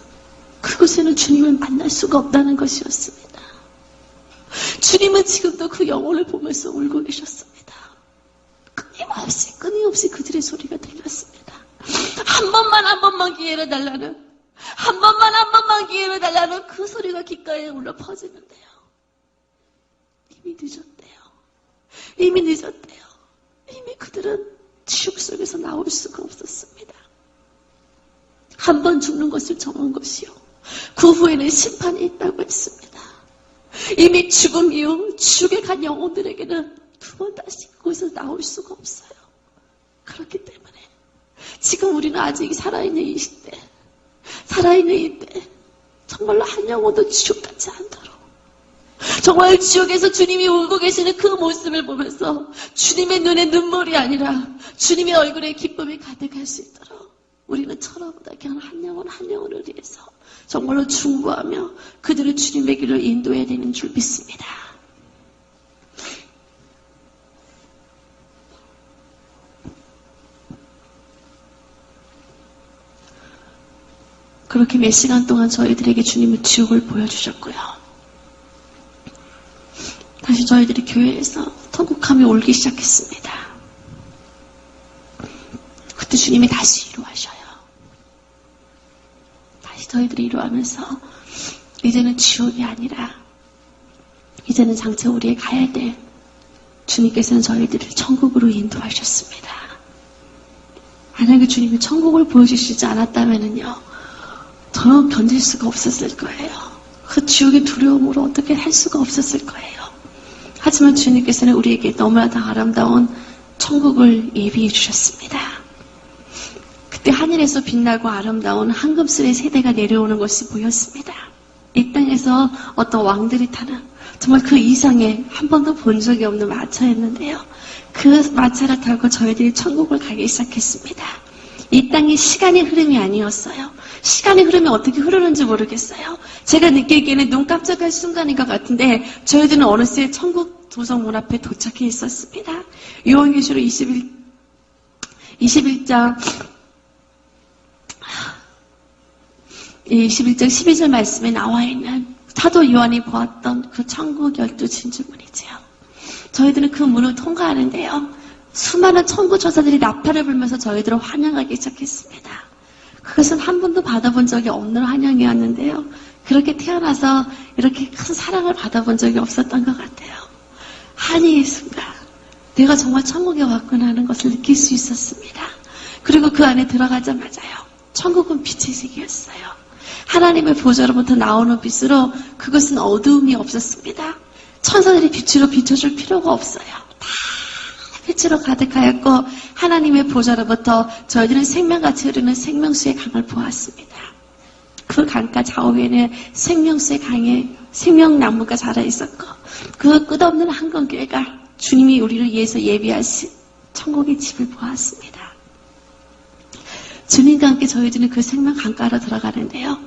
그곳에는 주님을 만날 수가 없다는 것이었습니다. 주님은 지금도 그 영혼을 보면서 울고 계셨습니다. 끊임없이 그들의 소리가 들렸습니다. 한 번만 기회를 달라는, 한 번만 기회를 달라는 그 소리가 귓가에 울려 퍼지는데요. 이미 늦었대요. 이미 그들은 지옥 속에서 나올 수가 없었습니다. 한 번 죽는 것을 정한 것이요. 그 후에는 심판이 있다고 했습니다. 이미 죽음 이후 지옥에 간 영혼들에게는 두 번 다시 그곳에서 나올 수가 없어요. 그렇기 때문에 지금 우리는 아직 살아있는 이 시대, 살아있는 이때 정말로 한 영혼도 지옥 같지 않도록 정말 지옥에서 주님이 울고 계시는 그 모습을 보면서 주님의 눈에 눈물이 아니라 주님의 얼굴에 기쁨이 가득할 수 있도록 우리는 천하보다 한 영혼을 위해서 정말로 중보하며 그들을 주님의 길로 인도해야 되는 줄 믿습니다. 그렇게 몇 시간 동안 저희들에게 주님의 지옥을 보여주셨고요. 다시 저희들이 교회에서 통곡하며 울기 시작했습니다. 그때 주님이 다시 위로하셔요. 다시 저희들이 위로하면서 이제는 지옥이 아니라 이제는 장차 우리의 가야 될 주님께서는 저희들을 천국으로 인도하셨습니다. 만약에 주님이 천국을 보여주시지 않았다면요. 저는 견딜 수가 없었을 거예요. 그 지옥의 두려움으로 어떻게 할 수가 없었을 거예요. 하지만 주님께서는 우리에게 너무나도 아름다운 천국을 예비해 주셨습니다. 그때 하늘에서 빛나고 아름다운 황금슬의 세대가 내려오는 것이 보였습니다. 이 땅에서 어떤 왕들이 타는 정말 그 이상의 한 번도 본 적이 없는 마차였는데요. 그 마차를 타고 저희들이 천국을 가기 시작했습니다. 이 땅이 시간의 흐름이 아니었어요. 시간의 흐름이 어떻게 흐르는지 모르겠어요. 제가 느끼기에는 눈 깜짝할 순간인 것 같은데 저희들은 어느새 천국 도성문 앞에 도착해 있었습니다. 요한계시록 21장 12절 말씀에 나와 있는 사도 요한이 보았던 그 천국 12진주문이지요. 저희들은 그 문을 통과하는데요. 수많은 천국 천사들이 나팔을 불면서 저희들을 환영하기 시작했습니다. 그것은 한 번도 받아본 적이 없는 환영이었는데요. 그렇게 태어나서 이렇게 큰 사랑을 받아본 적이 없었던 것 같아요. 한이의 순간 내가 정말 천국에 왔구나 하는 것을 느낄 수 있었습니다. 그리고 그 안에 들어가자마자요. 천국은 빛의 세계였어요. 하나님의 보좌로부터 나오는 빛으로 그것은 어두움이 없었습니다. 천사들이 빛으로 비춰줄 필요가 없어요. 다 빛으로 가득하였고 하나님의 보좌로부터 저희들은 생명같이 흐르는 생명수의 강을 보았습니다. 그 강가 좌우에는 생명수의 강에 생명나무가 자라있었고 그 끝없는 한건교회가 주님이 우리를 위해서 예비하신 천국의 집을 보았습니다. 주님과 함께 저희들은 그 생명 강가로 들어가는데요.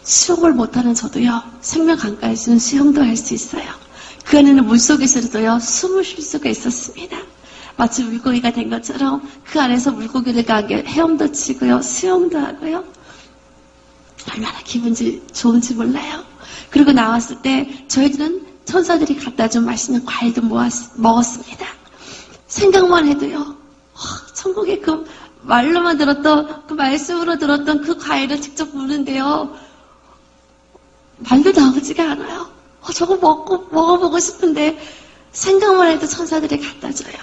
수영을 못하는 저도요. 생명 강가에서는 수영도 할 수 있어요. 그 안에는 물속에서도요. 숨을 쉴 수가 있었습니다. 마치 물고기가 된 것처럼 그 안에서 물고기를 가게 헤엄도 치고요. 수영도 하고요. 얼마나 기분이 좋은지 몰라요. 그리고 나왔을 때 저희들은 천사들이 갖다 준 맛있는 과일도 먹었습니다. 생각만 해도요. 천국의 그 말로만 들었던 그 말씀으로 들었던 그 과일을 직접 보는데요. 말도 나오지가 않아요. 저거 먹어보고 싶은데 생각만 해도 천사들이 갖다 줘요.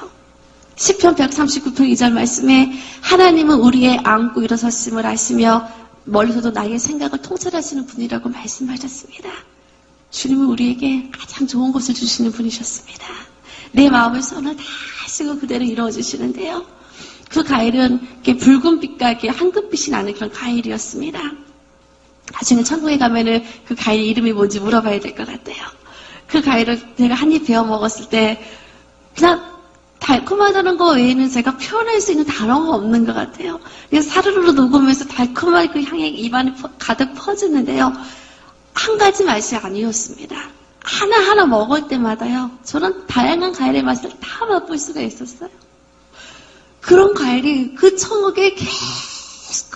시편 139편 2절 말씀에 하나님은 우리의 안고 일어섰음을 아시며 멀리서도 나의 생각을 통찰하시는 분이라고 말씀하셨습니다. 주님은 우리에게 가장 좋은 것을 주시는 분이셨습니다. 내 마음의 선을 다 하시고 그대로 이루어주시는데요. 그 과일은 이렇게 붉은 빛과 이렇게 황금빛이 나는 그런 과일이었습니다. 나중에 천국에 가면은 그 과일 이름이 뭔지 물어봐야 될 것 같아요. 그 과일을 제가 한 입 베어 먹었을 때 그냥 달콤하다는 거 외에는 제가 표현할 수 있는 단어가 없는 것 같아요. 그래서 사르르 녹으면서 달콤한 그 향이 입안에 가득 퍼지는데요. 한 가지 맛이 아니었습니다. 하나하나 먹을 때마다요. 저는 다양한 과일의 맛을 다 맛볼 수가 있었어요. 그런 과일이 그 천국에 계속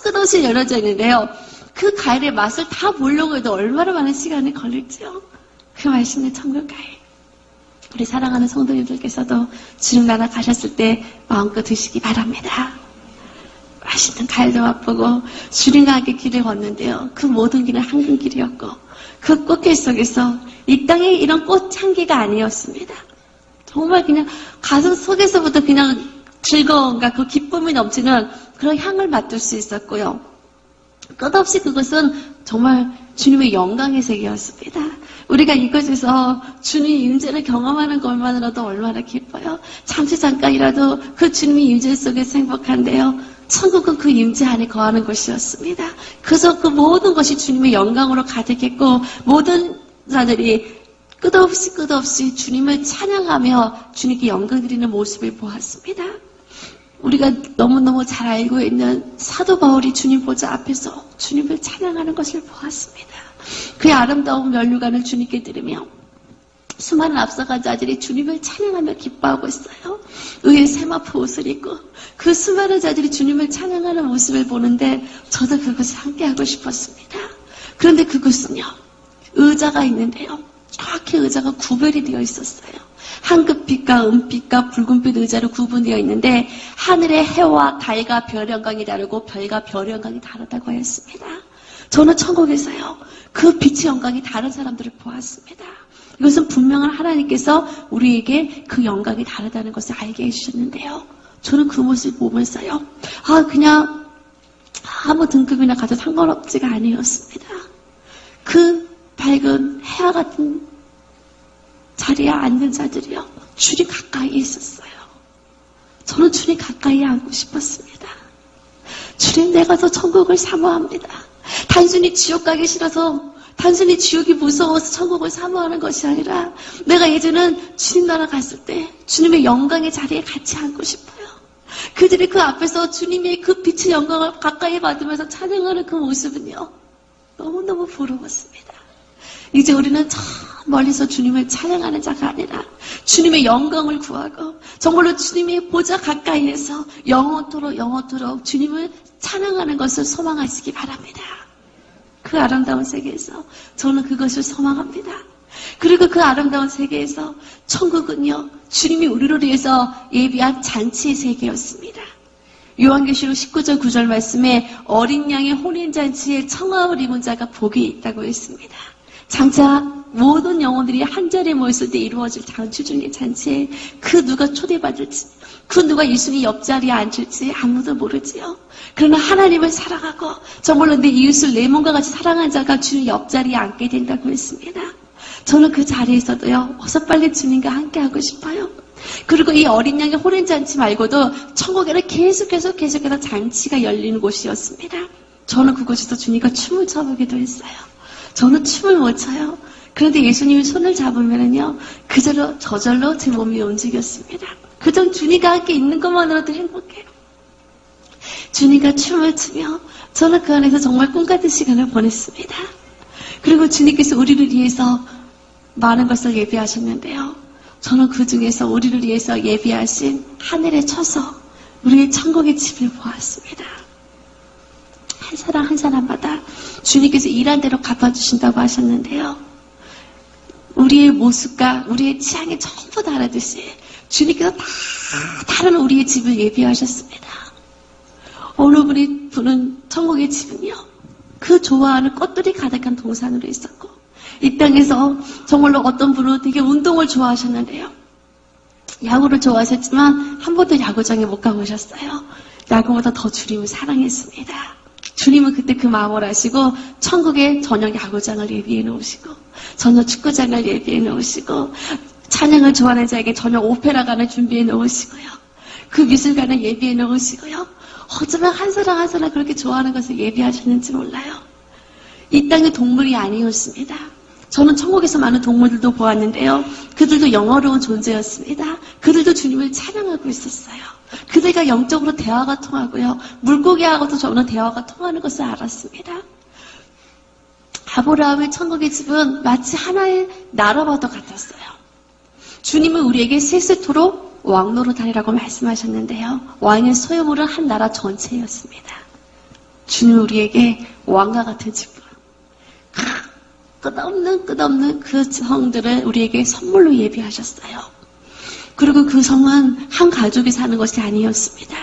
끝없이 열려져 있는데요. 그 과일의 맛을 다 보려고 해도 얼마나 많은 시간이 걸릴지요. 그 맛있는 천국 과일. 우리 사랑하는 성도님들께서도 주님 나라 가셨을 때 마음껏 드시기 바랍니다. 맛있는 과일도 맛보고 주님과 함께 길을 걷는데요. 그 모든 길은 황금 길이었고 그 꽃길 속에서 이 땅에 이런 꽃향기가 아니었습니다. 정말 그냥 가슴 속에서부터 그냥 즐거움과 그 기쁨이 넘치는 그런 향을 맡을 수 있었고요. 끝없이 그것은 정말 주님의 영광의 세계였습니다. 우리가 이곳에서 주님의 임재를 경험하는 것만으로도 얼마나 기뻐요. 잠시 잠깐이라도 그 주님의 임재 속에서 행복한데요. 천국은 그 임재 안에 거하는 곳이었습니다. 그래서 그 모든 것이 주님의 영광으로 가득했고 모든 자들이 끝없이 주님을 찬양하며 주님께 영광 드리는 모습을 보았습니다. 우리가 너무너무 잘 알고 있는 사도 바울이 주님 보좌 앞에서 주님을 찬양하는 것을 보았습니다. 그의 아름다운 면류관을 주님께 드리며 수많은 앞서간 자들이 주님을 찬양하며 기뻐하고 있어요. 의의 세마포 옷을 입고 그 수많은 자들이 주님을 찬양하는 모습을 보는데 저도 그것을 함께하고 싶었습니다. 그런데 그것은요. 의자가 있는데요. 정확히 의자가 구별이 되어 있었어요. 황금빛과 은빛과 붉은빛 의자로 구분되어 있는데 하늘의 해와 달과 별 영광이 다르고 별과 별 영광이 다르다고 했습니다. 저는 천국에서요. 그 빛의 영광이 다른 사람들을 보았습니다. 이것은 분명한 하나님께서 우리에게 그 영광이 다르다는 것을 알게 해주셨는데요. 저는 그 모습을 보면서요. 그냥 아무 등급이나 가도 상관없지가 아니었습니다. 그 밝은 해와 같은 자리에 앉는 자들이요. 주님 가까이에 있었어요. 저는 주님 가까이에 앉고 싶었습니다. 주님 내가 더 천국을 사모합니다. 단순히 지옥 가기 싫어서 단순히 지옥이 무서워서 천국을 사모하는 것이 아니라 내가 예전엔 주님 나라 갔을 때 주님의 영광의 자리에 같이 앉고 싶어요. 그들이 그 앞에서 주님의 그 빛의 영광을 가까이 받으면서 찬양하는 그 모습은요. 너무너무 부러웠습니다. 이제 우리는 저 멀리서 주님을 찬양하는 자가 아니라 주님의 영광을 구하고 정말로 주님의 보좌 가까이에서 영원토록 주님을 찬양하는 것을 소망하시기 바랍니다. 그 아름다운 세계에서 저는 그것을 소망합니다. 그리고 그 아름다운 세계에서 천국은요, 주님이 우리를 위해서 예비한 잔치의 세계였습니다. 요한계시록 19절 9절 말씀에 어린 양의 혼인잔치에 청함을 입은 자가 복이 있다고 했습니다. 장차 모든 영혼들이 한 자리에 모였을 때 이루어질 장추중의 잔치에 그 누가 초대받을지, 그 누가 예수님 옆자리에 앉을지 아무도 모르지요. 그러나 하나님을 사랑하고 정말로 내 이웃을 내 몸과 같이 사랑한 자가 주님 옆자리에 앉게 된다고 했습니다. 저는 그 자리에서도요, 어서 빨리 주님과 함께 하고 싶어요. 그리고 이 어린 양의 혼인잔치 말고도 천국에는 계속해서 잔치가 열리는 곳이었습니다. 저는 그곳에서 주님과 춤을 춰보기도 했어요. 저는 춤을 못 춰요. 그런데 예수님이 손을 잡으면은요, 저절로 제 몸이 움직였습니다. 그전 주님과 함께 있는 것만으로도 행복해요. 주님과 춤을 추며 저는 그 안에서 정말 꿈같은 시간을 보냈습니다. 그리고 주님께서 우리를 위해서 많은 것을 예비하셨는데요. 저는 그 중에서 우리를 위해서 예비하신 하늘에 쳐서 우리의 천국의 집을 보았습니다. 한 사람 한 사람마다 주님께서 일한 대로 갚아주신다고 하셨는데요. 우리의 모습과 우리의 취향이 전부 다르듯이 주님께서 다 다른 우리의 집을 예비하셨습니다. 어느 분은 천국의 집은요, 그 좋아하는 꽃들이 가득한 동산으로 있었고, 이 땅에서 정말로 어떤 분은 되게 운동을 좋아하셨는데요. 야구를 좋아하셨지만 한 번도 야구장에 못 가보셨어요. 야구보다 더 주님을 사랑했습니다. 주님은 그때 그 마음을 아시고 천국에 전용 야구장을 예비해 놓으시고 전용 축구장을 예비해 놓으시고 찬양을 좋아하는 자에게 전용 오페라관을 준비해 놓으시고요. 그 미술관을 예비해 놓으시고요. 어쩌면 한 사람 한 사람 그렇게 좋아하는 것을 예비하셨는지 몰라요. 이 땅의 동물이 아니었습니다. 저는 천국에서 많은 동물들도 보았는데요. 그들도 영어로운 존재였습니다. 그들도 주님을 찬양하고 있었어요. 그들과 영적으로 대화가 통하고요. 물고기하고도 저는 대화가 통하는 것을 알았습니다. 아브라함의 천국의 집은 마치 하나의 나라와도 같았어요. 주님은 우리에게 세세토록 왕노릇하리라고 말씀하셨는데요. 왕의 소유물은 한 나라 전체였습니다. 주님은 우리에게 왕과 같은 집을, 끝없는 그 성들을 우리에게 선물로 예비하셨어요. 그리고 그 성은 한 가족이 사는 것이 아니었습니다.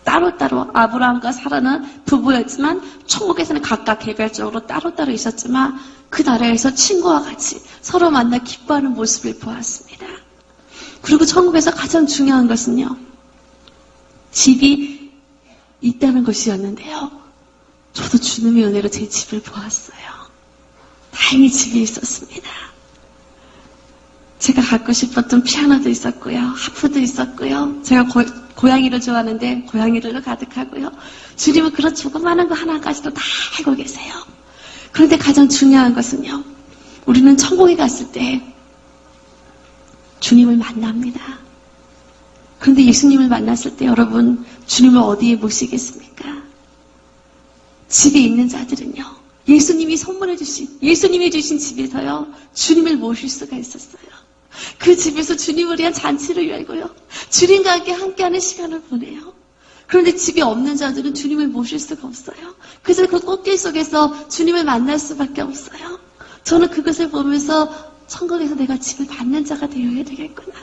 따로따로 아브라함과 사라는 부부였지만 천국에서는 각각 개별적으로 따로따로 있었지만 그 나라에서 친구와 같이 서로 만나 기뻐하는 모습을 보았습니다. 그리고 천국에서 가장 중요한 것은요, 집이 있다는 것이었는데요. 저도 주님의 은혜로 제 집을 보았어요. 다행히 집이 있었습니다. 제가 갖고 싶었던 피아노도 있었고요. 하프도 있었고요. 제가 고양이를 좋아하는데 고양이들도 가득하고요. 주님은 그런 조그마한 거 하나까지도 다 알고 계세요. 그런데 가장 중요한 것은요, 우리는 천국에 갔을 때 주님을 만납니다. 그런데 예수님을 만났을 때 여러분, 주님을 어디에 모시겠습니까? 집에 있는 자들은요, 예수님이 선물해 주신, 예수님이 주신 집에서요, 주님을 모실 수가 있었어요. 그 집에서 주님을 위한 잔치를 열고요, 주님과 함께하는 시간을 보내요. 그런데 집이 없는 자들은 주님을 모실 수가 없어요. 그래서 그 꽃길 속에서 주님을 만날 수밖에 없어요. 저는 그것을 보면서 천국에서 내가 집을 받는 자가 되어야 되겠구나.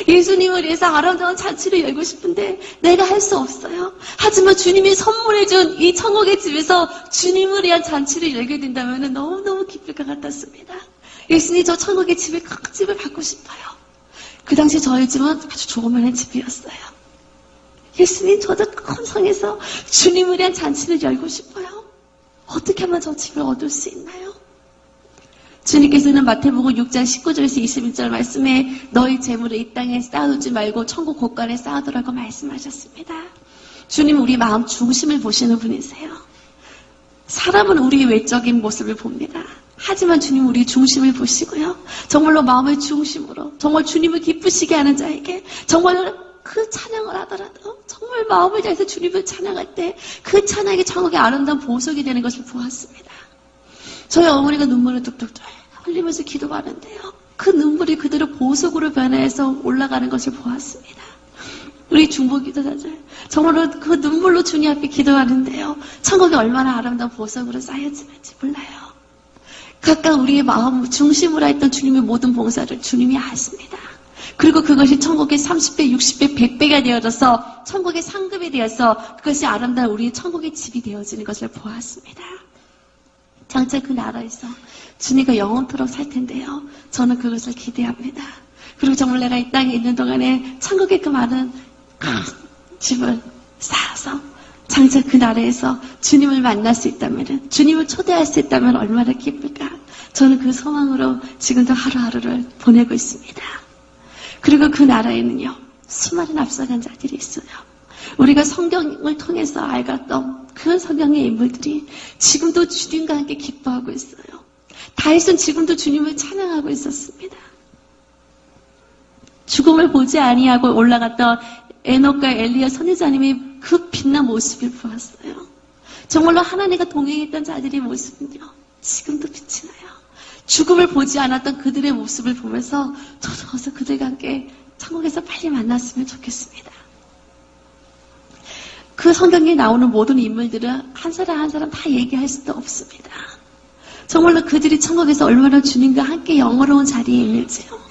예수님을 위해서 아름다운 잔치를 열고 싶은데 내가 할 수 없어요. 하지만 주님이 선물해준 이 천국의 집에서 주님을 위한 잔치를 열게 된다면 너무너무 기쁠 것 같았습니다. 예수님, 저 천국의 집에 큰 집을 받고 싶어요. 그 당시 저희 집은 아주 조그마한 집이었어요. 예수님, 저도 큰 성에서 주님을 위한 잔치를 열고 싶어요. 어떻게 하면 저 집을 얻을 수 있나요? 주님께서는 마태복음 6장 19절에서 21절 말씀에 너희 재물을 이 땅에 쌓아두지 말고 천국 곳간에 쌓아두라고 말씀하셨습니다. 주님은 우리 마음 중심을 보시는 분이세요. 사람은 우리의 외적인 모습을 봅니다. 하지만 주님은 우리 중심을 보시고요. 정말로 마음의 중심으로 정말 주님을 기쁘시게 하는 자에게 정말 그 찬양을 하더라도 정말 마음을 다해서 주님을 찬양할 때 그 찬양이 천국의 아름다운 보석이 되는 것을 보았습니다. 저희 어머니가 눈물을 뚝뚝뚝 흘리면서 기도하는데요. 그 눈물이 그대로 보석으로 변해서 올라가는 것을 보았습니다. 우리 중보기도자들 정말로 그 눈물로 주님 앞에 기도하는데요. 천국이 얼마나 아름다운 보석으로 쌓여지는지 몰라요. 각각 우리의 마음 중심으로 했던 주님의 모든 봉사를 주님이 아십니다. 그리고 그것이 천국의 30배, 60배, 100배가 되어져서 천국의 상급이 되어서 그것이 아름다운 우리의 천국의 집이 되어지는 것을 보았습니다. 장차 그 나라에서 주님과 영원토록 살 텐데요. 저는 그것을 기대합니다. 그리고 정말 내가 이 땅에 있는 동안에 천국의 그 많은 집을 쌓아서 장차 그 나라에서 주님을 만날 수 있다면, 주님을 초대할 수 있다면 얼마나 기쁠까. 저는 그 소망으로 지금도 하루하루를 보내고 있습니다. 그리고 그 나라에는요, 수많은 앞서간 자들이 있어요. 우리가 성경을 통해서 알았던 그 성경의 인물들이 지금도 주님과 함께 기뻐하고 있어요. 다윗은 지금도 주님을 찬양하고 있었습니다. 죽음을 보지 아니하고 올라갔던 에녹과 엘리야 선지자님이 그 빛난 모습을 보았어요. 정말로 하나님과 동행했던 자들의 모습은요, 지금도 빛이 나요. 죽음을 보지 않았던 그들의 모습을 보면서 저도 어서 그들과 함께 천국에서 빨리 만났으면 좋겠습니다. 그 성경에 나오는 모든 인물들은 한 사람 한 사람 다 얘기할 수도 없습니다. 정말로 그들이 천국에서 얼마나 주님과 함께 영원로운 자리에 있는지요.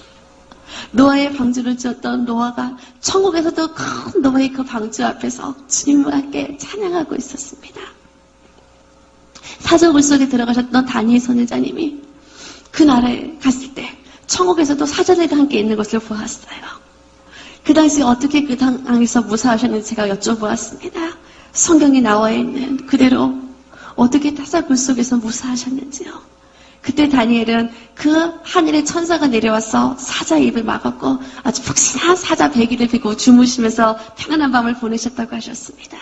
노아의 방주를 지었던 노아가 천국에서도 큰 노아의 그 방주 앞에서 주님과 함께 찬양하고 있었습니다. 사자굴 속에 들어가셨던 다니엘 선지자님이 그 나라에 갔을 때 천국에서도 사자들과 함께 있는 것을 보았어요. 그 당시 어떻게 그 땅에서 무사하셨는지 제가 여쭤보았습니다. 성경에 나와 있는 그대로 어떻게 사자굴 속에서 무사하셨는지요. 그때 다니엘은 그 하늘의 천사가 내려와서 사자 입을 막았고 아주 푹신한 사자 배기를 피고 주무시면서 평안한 밤을 보내셨다고 하셨습니다.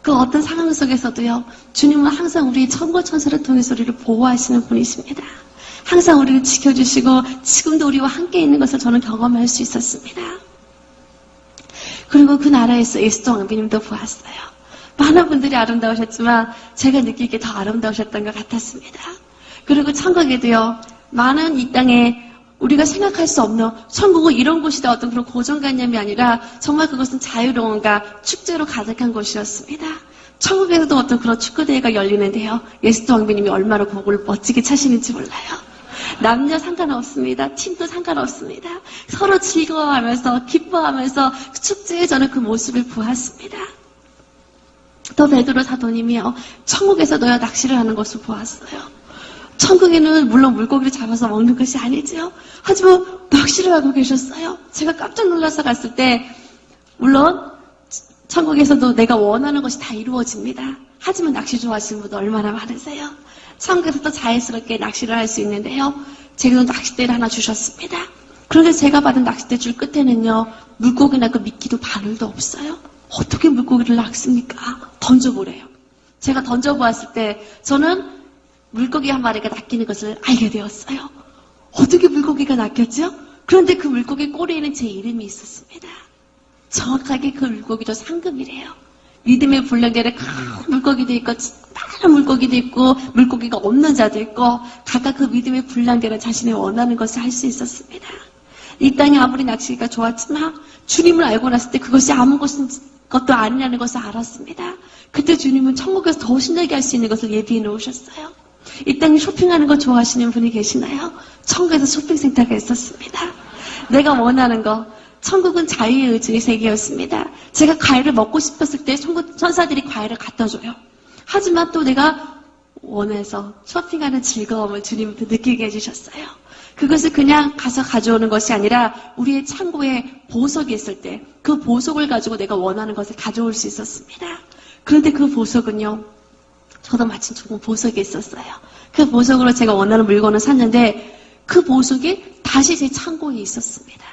그 어떤 상황 속에서도요, 주님은 항상 우리 천고 천사를 통해서 우리를 보호하시는 분이십니다. 항상 우리를 지켜주시고 지금도 우리와 함께 있는 것을 저는 경험할 수 있었습니다. 그리고 그 나라에서 에스더 왕비님도 보았어요. 많은 분들이 아름다우셨지만 제가 느끼기에 더 아름다우셨던 것 같았습니다. 그리고 천국에도요, 많은 이 땅에 우리가 생각할 수 없는 천국은 이런 곳이다 어떤 그런 고정관념이 아니라 정말 그것은 자유로움과 축제로 가득한 곳이었습니다. 천국에서도 어떤 그런 축구대회가 열리는데요. 에스더 왕비님이 얼마나 곡을 멋지게 차시는지 몰라요. 남녀 상관없습니다. 팀도 상관없습니다. 서로 즐거워하면서 기뻐하면서 그 축제에 저는 그 모습을 보았습니다. 또 베드로 사도님이요, 천국에서도요 낚시를 하는 것을 보았어요. 천국에는 물론 물고기를 잡아서 먹는 것이 아니지요. 하지만 낚시를 하고 계셨어요. 제가 깜짝 놀라서 갔을 때 물론 천국에서도 내가 원하는 것이 다 이루어집니다. 하지만 낚시 좋아하시는 분도 얼마나 많으세요. 천국에서도 자연스럽게 낚시를 할 수 있는데요. 제가 낚싯대를 하나 주셨습니다. 그런데 제가 받은 낚싯대 줄 끝에는요, 물고기나 그 미끼도 바늘도 없어요. 어떻게 물고기를 낚습니까? 던져보래요. 제가 던져보았을 때 저는 물고기 한 마리가 낚이는 것을 알게 되었어요. 어떻게 물고기가 낚였죠? 그런데 그 물고기 꼬리에는 제 이름이 있었습니다. 정확하게 그 물고기도 상금이래요. 믿음의 분량대로 큰 물고기도 있고 다른 물고기도 있고 물고기가 없는 자도 있고 각각 그 믿음의 분량대로 자신이 원하는 것을 할 수 있었습니다. 이 땅에 아무리 낚시가 좋았지만 주님을 알고 났을 때 그것이 아무 것도 아니라는 것을 알았습니다. 그때 주님은 천국에서 더 신나게 할 수 있는 것을 예비해 놓으셨어요. 이 땅에 쇼핑하는 거 좋아하시는 분이 계시나요? 천국에서 쇼핑센터가 있었습니다. 내가 원하는 거, 천국은 자유의 의지의 세계였습니다. 제가 과일을 먹고 싶었을 때 천사들이 과일을 갖다 줘요. 하지만 또 내가 원해서 쇼핑하는 즐거움을 주님부터 느끼게 해주셨어요. 그것을 그냥 가서 가져오는 것이 아니라 우리의 창고에 보석이 있을 때 그 보석을 가지고 내가 원하는 것을 가져올 수 있었습니다. 그런데 그 보석은요, 저도 마침 좋은 보석이 있었어요. 그 보석으로 제가 원하는 물건을 샀는데 그 보석이 다시 제 창고에 있었습니다.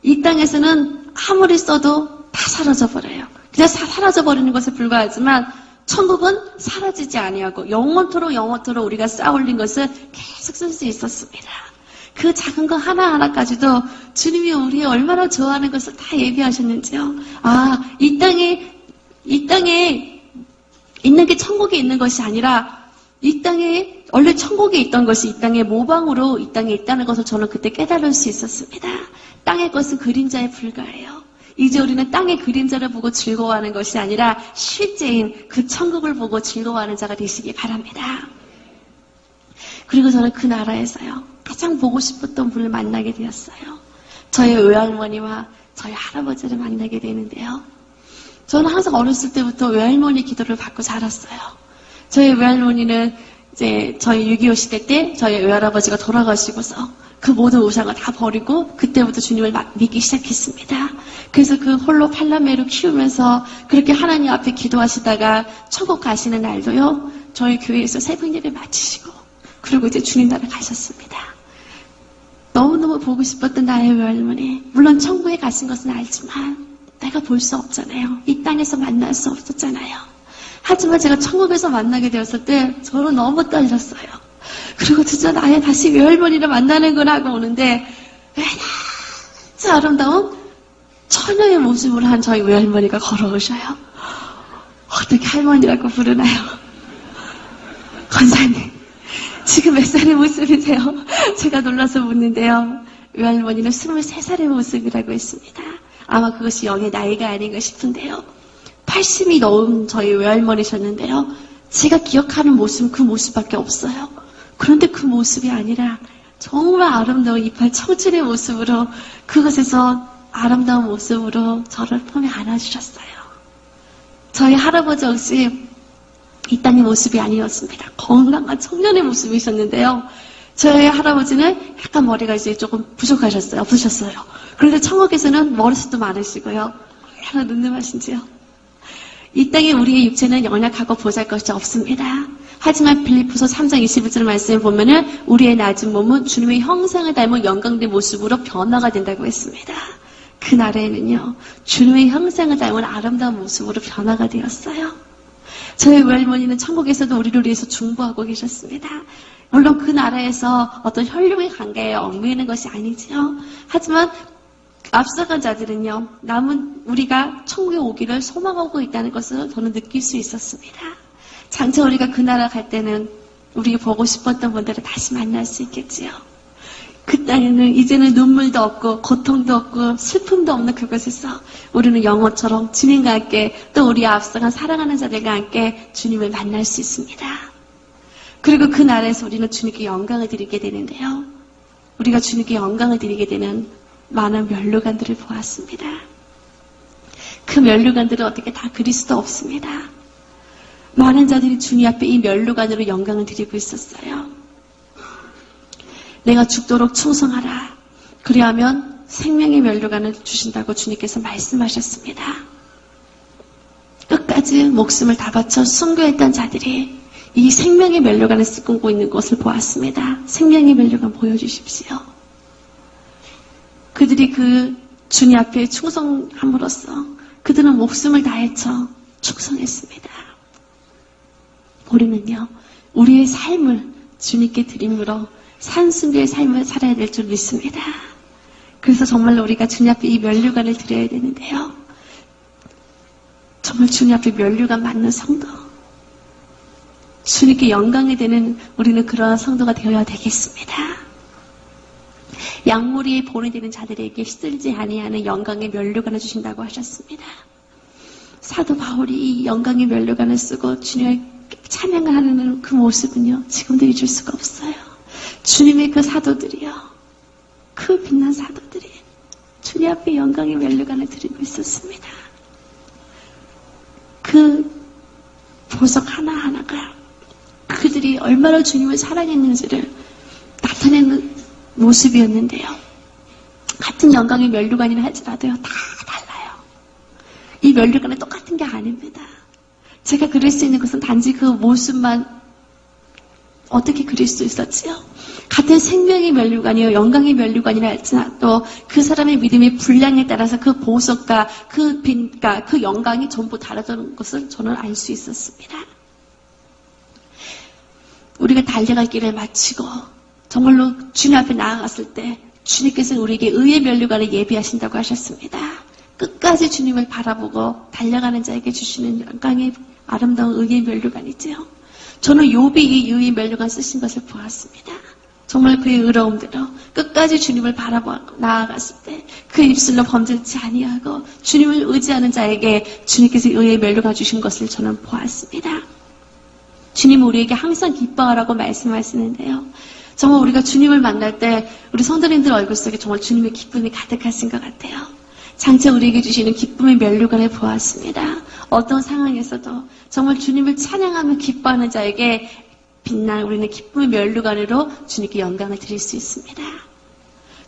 이 땅에서는 아무리 써도 다 사라져버려요. 그냥 사라져버리는 것에 불과하지만 천국은 사라지지 아니하고 영원토록 우리가 쌓아올린 것을 계속 쓸 수 있었습니다. 그 작은 거 하나하나까지도 주님이 우리 얼마나 좋아하는 것을 다 예비하셨는지요. 아, 이 땅에 있는 게 천국에 있는 것이 아니라 이 땅에 원래 천국에 있던 것이 이 땅의 모방으로 이 땅에 있다는 것을 저는 그때 깨달을 수 있었습니다. 땅의 것은 그림자에 불과해요. 이제 우리는 땅의 그림자를 보고 즐거워하는 것이 아니라 실제인 그 천국을 보고 즐거워하는 자가 되시기 바랍니다. 그리고 저는 그 나라에서요, 가장 보고 싶었던 분을 만나게 되었어요. 저의 외할머니와 저희 할아버지를 만나게 되는데요. 저는 항상 어렸을 때부터 외할머니 기도를 받고 자랐어요. 저희 외할머니는 이제 저희 6.25 시대 때 저희 외할아버지가 돌아가시고서 그 모든 우상을 다 버리고 그때부터 주님을 믿기 시작했습니다. 그래서 그 홀로 팔남매로 키우면서 그렇게 하나님 앞에 기도하시다가 천국 가시는 날도요, 저희 교회에서 새벽 예배 마치시고 그리고 이제 주님 나라 가셨습니다. 너무너무 보고 싶었던 나의 외할머니, 물론 천국에 가신 것은 알지만 내가 볼 수 없잖아요. 이 땅에서 만날 수 없었잖아요. 하지만 제가 천국에서 만나게 되었을 때 저는 너무 떨렸어요. 그리고 진짜 나의 다시 외할머니를 만나는구나 하고 오는데 아주 아름다운 처녀의 모습으로 한 저희 외할머니가 걸어오셔요. 어떻게 할머니라고 부르나요? 권사님, 지금 몇 살의 모습이세요? 제가 놀라서 묻는데요. 외할머니는 23살의 모습이라고 했습니다. 아마 그것이 영의 나이가 아닌가 싶은데요. 80이 넘은 저희 외할머니셨는데요. 제가 기억하는 모습은 그 모습밖에 없어요. 그런데 그 모습이 아니라 정말 아름다운 이빨 청춘의 모습으로 그곳에서 아름다운 모습으로 저를 품에 안아주셨어요. 저희 할아버지 역시 이 땅의 모습이 아니었습니다. 건강한 청년의 모습이셨는데요. 저희 할아버지는 약간 머리가 이제 조금 부족하셨어요. 없으셨어요. 그런데 천국에서는 머리숱도 많으시고요. 얼마나 늠름하신지요. 이 땅에 우리의 육체는 연약하고 보잘것이 없습니다. 하지만 빌립보서 3장 21절 말씀을 보면은 우리의 낮은 몸은 주님의 형상을 닮은 영광된 모습으로 변화가 된다고 했습니다. 그 나라에는요, 주님의 형상을 닮은 아름다운 모습으로 변화가 되었어요. 저희 외할머니는 천국에서도 우리를 위해서 중보하고 계셨습니다. 물론 그 나라에서 어떤 혈육의 관계에 얽매이는 것이 아니지요. 하지만 앞서간 자들은요, 남은 우리가 천국에 오기를 소망하고 있다는 것을 저는 느낄 수 있었습니다. 장차 우리가 그 나라 갈 때는 우리가 보고 싶었던 분들을 다시 만날 수 있겠지요. 그 땅에는 이제는 눈물도 없고 고통도 없고 슬픔도 없는 그곳에서 우리는 영원처럼 주님과 함께 또 우리 앞서간 사랑하는 자들과 함께 주님을 만날 수 있습니다. 그리고 그 나라에서 우리는 주님께 영광을 드리게 되는데요. 우리가 주님께 영광을 드리게 되는 많은 면류관들을 보았습니다. 그 면류관들은 어떻게 다 그리스도 없습니다. 많은 자들이 주님 앞에 이 면류관으로 영광을 드리고 있었어요. 내가 죽도록 충성하라. 그리하면 생명의 면류관을 주신다고 주님께서 말씀하셨습니다. 끝까지 목숨을 다 바쳐 순교했던 자들이 이 생명의 면류관을 쓰고 있는 것을 보았습니다. 생명의 면류관 보여주십시오. 그들이 그 주님 앞에 충성함으로써 그들은 목숨을 다해쳐 충성했습니다. 우리는요, 우리의 삶을 주님께 드림으로 산순교의 삶을 살아야 될 줄 믿습니다. 그래서 정말로 우리가 주님 앞에 이 면류관을 드려야 되는데요. 정말 주님 앞에 면류관 맞는 성도, 주님께 영광이 되는 우리는 그러한 성도가 되어야 되겠습니다. 양무리에 본이 되는 자들에게 시들지 아니하는 영광의 면류관을 주신다고 하셨습니다. 사도 바울이 이 영광의 면류관을 쓰고 주님을 찬양을 하는 그 모습은요, 지금도 잊을 수가 없어요. 주님의 그 사도들이요, 그 빛난 사도들이 주님 앞에 영광의 면류관을 드리고 있었습니다. 그 보석 하나하나가 그들이 얼마나 주님을 사랑했는지를 나타내는 모습이었는데요. 같은 영광의 면류관이라 할지라도요, 다 달라요. 이 면류관은 똑같은 게 아닙니다. 제가 그릴 수 있는 것은 단지 그 모습만 어떻게 그릴 수 있었지요? 같은 생명의 면류관이요, 영광의 면류관이라 할지라도 그 사람의 믿음의 분량에 따라서 그 보석과 그 빛과 그 영광이 전부 다르다는 것을 저는 알 수 있었습니다. 우리가 달려갈 길을 마치고 정말로 주님 앞에 나아갔을 때 주님께서는 우리에게 의의 면류관을 예비하신다고 하셨습니다. 끝까지 주님을 바라보고 달려가는 자에게 주시는 영광의 아름다운 의의 면류관이지요. 저는 욥이 이 의의 면류관 쓰신 것을 보았습니다. 정말 그의 의로움대로 끝까지 주님을 바라보고 나아갔을 때 그 입술로 범죄치 아니하고 주님을 의지하는 자에게 주님께서 의의 면류관 주신 것을 저는 보았습니다. 주님은 우리에게 항상 기뻐하라고 말씀하시는데요. 정말 우리가 주님을 만날 때 우리 성도님들 얼굴 속에 정말 주님의 기쁨이 가득하신 것 같아요. 장차 우리에게 주시는 기쁨의 면류관을 보았습니다. 어떤 상황에서도 정말 주님을 찬양하며 기뻐하는 자에게 빛난 우리는 기쁨의 면류관으로 주님께 영광을 드릴 수 있습니다.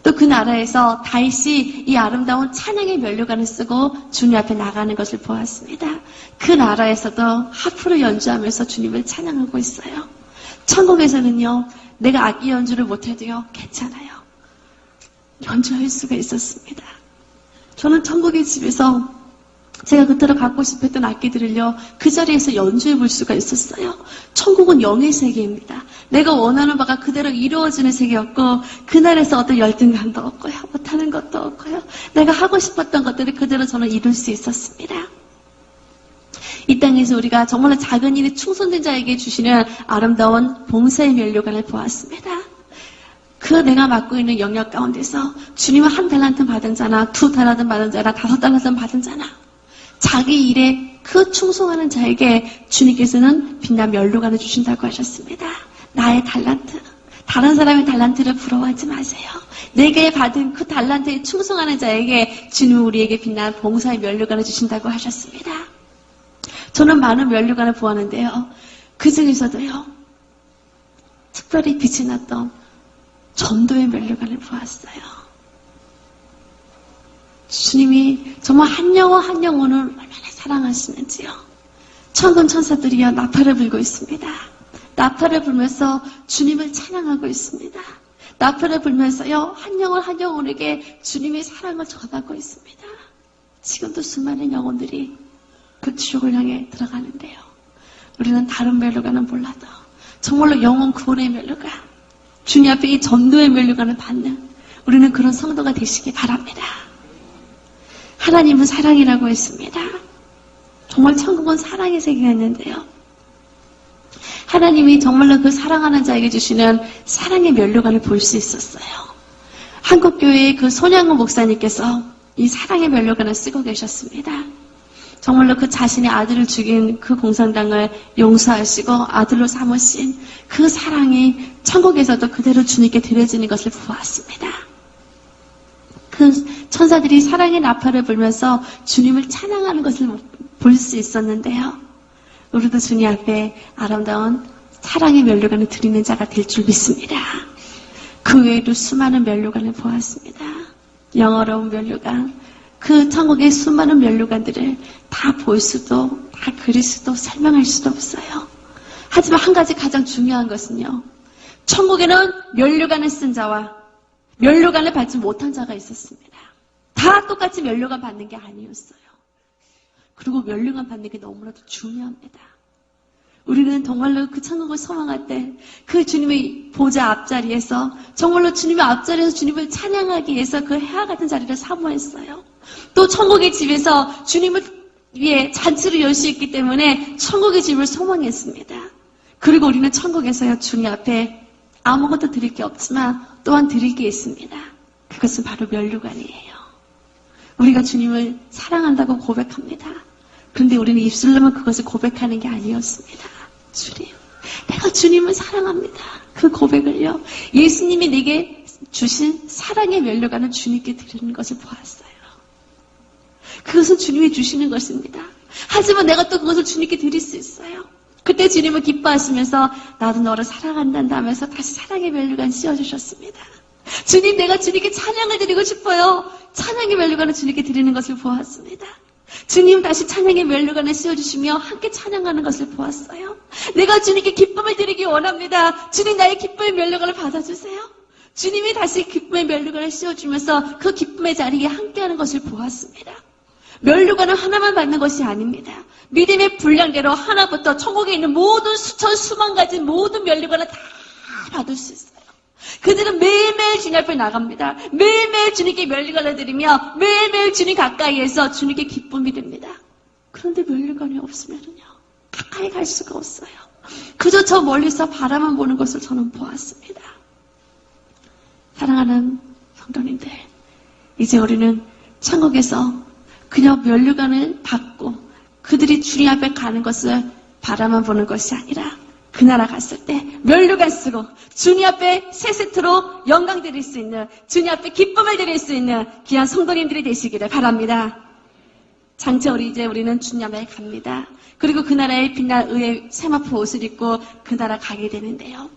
또 그 나라에서 다윗이 이 아름다운 찬양의 면류관을 쓰고 주님 앞에 나가는 것을 보았습니다. 그 나라에서도 하프로 연주하면서 주님을 찬양하고 있어요. 천국에서는요, 내가 악기 연주를 못해도요, 괜찮아요. 연주할 수가 있었습니다. 저는 천국의 집에서 제가 그토록 갖고 싶었던 악기들을요, 그 자리에서 연주해 볼 수가 있었어요. 천국은 영의 세계입니다. 내가 원하는 바가 그대로 이루어지는 세계였고, 그날에서 어떤 열등감도 없고요, 못하는 것도 없고요, 내가 하고 싶었던 것들을 그대로 저는 이룰 수 있었습니다. 이 땅에서 우리가 정말로 작은 일에 충성된 자에게 주시는 아름다운 봉사의 면류관을 보았습니다. 그 내가 맡고 있는 영역 가운데서 주님은 1달란트 받은 자나 2달란트 받은 자나 5달란트 받은 자나 자기 일에 그 충성하는 자에게 주님께서는 빛난 면류관을 주신다고 하셨습니다. 나의 달란트, 다른 사람의 달란트를 부러워하지 마세요. 내게 받은 그 달란트에 충성하는 자에게 주님은 우리에게 빛난 봉사의 면류관을 주신다고 하셨습니다. 저는 많은 면류관을 보았는데요. 그 중에서도요, 특별히 빛이 났던 전도의 면류관을 보았어요. 주님이 정말 한 영혼 한 영혼을 얼마나 사랑하시는지요. 천군 천사들이여 나팔을 불고 있습니다. 나팔을 불면서 주님을 찬양하고 있습니다. 나팔을 불면서요, 한 영혼 한 영혼에게 주님의 사랑을 전하고 있습니다. 지금도 수많은 영혼들이 그 지옥을 향해 들어가는데요. 우리는 다른 면류관은 몰라도 정말로 영혼 구원의 면류관, 주님 앞에 이 전도의 면류관을 받는 우리는 그런 성도가 되시기 바랍니다. 하나님은 사랑이라고 했습니다. 정말 천국은 사랑의 세계였는데요. 하나님이 정말로 그 사랑하는 자에게 주시는 사랑의 면류관을 볼 수 있었어요. 한국교회의 그 손양호 목사님께서 이 사랑의 면류관을 쓰고 계셨습니다. 정말로 그 자신의 아들을 죽인 그 공산당을 용서하시고 아들로 삼으신 그 사랑이 천국에서도 그대로 주님께 드려지는 것을 보았습니다. 그 천사들이 사랑의 나팔을 불면서 주님을 찬양하는 것을 볼 수 있었는데요. 우리도 주님 앞에 아름다운 사랑의 면류관을 드리는 자가 될 줄 믿습니다. 그 외에도 수많은 면류관을 보았습니다. 영어로운 면류관, 그 천국의 수많은 면류관들을 다 볼 수도, 다 그릴 수도, 설명할 수도 없어요. 하지만 한 가지 가장 중요한 것은요, 천국에는 면류관을 쓴 자와 면류관을 받지 못한 자가 있었습니다. 다 똑같이 면류관 받는 게 아니었어요. 그리고 면류관 받는 게 너무나도 중요합니다. 우리는 정말로 그 천국을 소망할 때 그 주님의 보좌 앞자리에서 정말로 주님의 앞자리에서 주님을 찬양하기 위해서 그 해와 같은 자리를 사모했어요. 또 천국의 집에서 주님을 위해 잔치를 열 수 있기 때문에 천국의 집을 소망했습니다. 그리고 우리는 천국에서요, 주님 앞에 아무것도 드릴 게 없지만 또한 드릴 게 있습니다. 그것은 바로 면류관이에요. 우리가 주님을 사랑한다고 고백합니다. 그런데 우리는 입술로만 그것을 고백하는 게 아니었습니다. 주님, 내가 주님을 사랑합니다. 그 고백을요, 예수님이 내게 주신 사랑의 면류관을 주님께 드리는 것을 보았어요. 그것은 주님이 주시는 것입니다. 하지만 내가 또 그것을 주님께 드릴 수 있어요. 그때 주님은 기뻐하시면서 나도 너를 사랑한단다 하면서 다시 사랑의 면류관 씌워주셨습니다. 주님, 내가 주님께 찬양을 드리고 싶어요. 찬양의 면류관을 주님께 드리는 것을 보았습니다. 주님 다시 찬양의 면류관을 씌워주시며 함께 찬양하는 것을 보았어요. 내가 주님께 기쁨을 드리기 원합니다. 주님, 나의 기쁨의 면류관을 받아주세요. 주님이 다시 기쁨의 면류관을 씌워주면서 그 기쁨의 자리에 함께하는 것을 보았습니다. 면류관은 하나만 받는 것이 아닙니다. 믿음의 분량대로 하나부터 천국에 있는 모든 수천 수만 가지 모든 면류관을 다 받을 수 있어요. 그들은 매일매일 주님 앞에 나갑니다. 매일매일 주님께 면류관을 드리며 매일매일 주님 가까이에서 주님께 기쁨이 됩니다. 그런데 면류관이 없으면요, 가까이 갈 수가 없어요. 그저 저 멀리서 바라만 보는 것을 저는 보았습니다. 사랑하는 성도님들, 이제 우리는 천국에서 그냥 면류관을 받고 그들이 주님 앞에 가는 것을 바라만 보는 것이 아니라 그 나라 갔을 때 면류관 쓰고 주님 앞에 세 세트로 영광 드릴 수 있는, 주님 앞에 기쁨을 드릴 수 있는 귀한 성도님들이 되시기를 바랍니다. 장차 우리는 주님 앞에 갑니다. 그리고 그 나라의 빛날 의의 세마포 옷을 입고 그 나라 가게 되는데요.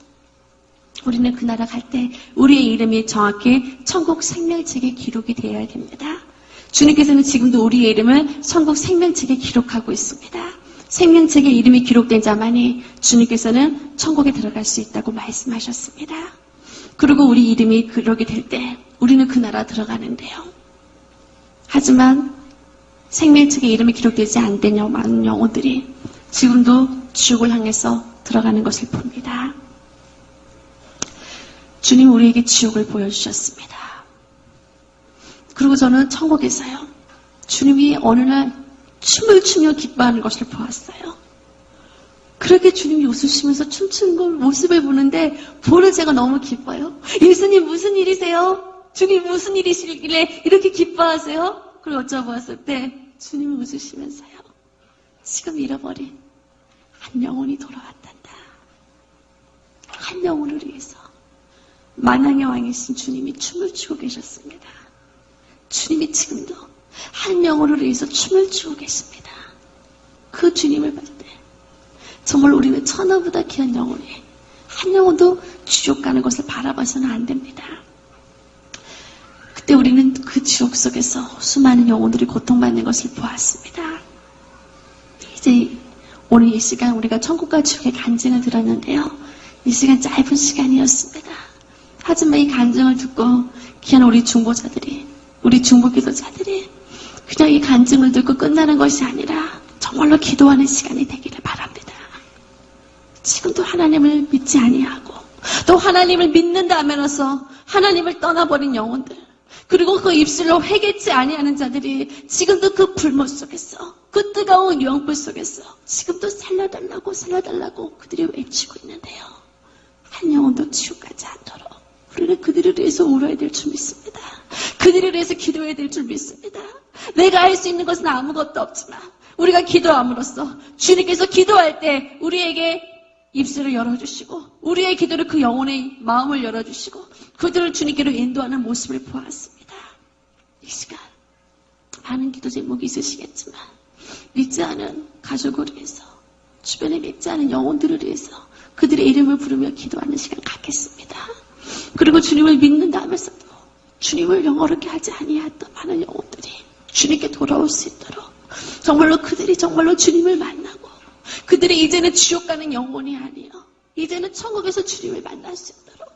우리는 그 나라 갈 때 우리의 이름이 정확히 천국 생명책에 기록이 되어야 됩니다. 주님께서는 지금도 우리의 이름을 천국 생명책에 기록하고 있습니다. 생명책에 이름이 기록된 자만이 주님께서는 천국에 들어갈 수 있다고 말씀하셨습니다. 그리고 우리 이름이 그러게 될 때 우리는 그 나라 들어가는데요. 하지만 생명책에 이름이 기록되지 않은 많은 영혼들이 지금도 지옥을 향해서 들어가는 것을 봅니다. 주님 우리에게 지옥을 보여주셨습니다. 그리고 저는 천국에서요, 주님이 어느 날 춤을 추며 기뻐하는 것을 보았어요. 그렇게 주님이 웃으시면서 춤추는 걸 모습을 보는데 보는 제가 너무 기뻐요. 예수님 무슨 일이세요? 주님 무슨 일이시길래 이렇게 기뻐하세요? 그리고 여쭤보았을 때 주님이 웃으시면서요, 지금 잃어버린 한 영혼이 돌아왔단다. 한 영혼을 위해서 만왕의 왕이신 주님이 춤을 추고 계셨습니다. 주님이 지금도 한 영혼을 위해서 춤을 추고 계십니다. 그 주님을 볼 때 정말 우리는 천하보다 귀한 영혼이 한 영혼도 지옥 가는 것을 바라봐서는 안 됩니다. 그때 우리는 그 지옥 속에서 수많은 영혼들이 고통받는 것을 보았습니다. 이제 오늘 이 시간 우리가 천국과 지옥의 간증을 들었는데요. 이 시간 짧은 시간이었습니다. 하지만 이 간증을 듣고 귀한 우리 중보자들이, 우리 중보기도자들이 그냥 이 간증을 듣고 끝나는 것이 아니라 정말로 기도하는 시간이 되기를 바랍니다. 지금도 하나님을 믿지 아니하고 또 하나님을 믿는다 하면서 하나님을 떠나버린 영혼들, 그리고 그 입술로 회개치 아니하는 자들이 지금도 그 불못 속에서, 그 뜨거운 유황불 속에서 지금도 살려달라고 그들이 외치고 있는데요. 한 영혼도 지옥 가지 않도록 우리는 그들을 위해서 울어야 될 줄 믿습니다. 그들을 위해서 기도해야 될 줄 믿습니다. 내가 할 수 있는 것은 아무것도 없지만 우리가 기도함으로써 주님께서 기도할 때 우리에게 입술을 열어주시고 우리의 기도를 그 영혼의 마음을 열어주시고 그들을 주님께로 인도하는 모습을 보았습니다. 이 시간 많은 기도 제목이 있으시겠지만 믿지 않은 가족을 위해서, 주변에 믿지 않은 영혼들을 위해서 그들의 이름을 부르며 기도하는 시간 갖겠습니다. 그리고 주님을 믿는다 하면서도 주님을 영어롭게 하지 아니했던 많은 영혼들이 주님께 돌아올 수 있도록 정말로 그들이 정말로 주님을 만나고 그들이 이제는 지옥 가는 영혼이 아니요, 이제는 천국에서 주님을 만날 수 있도록.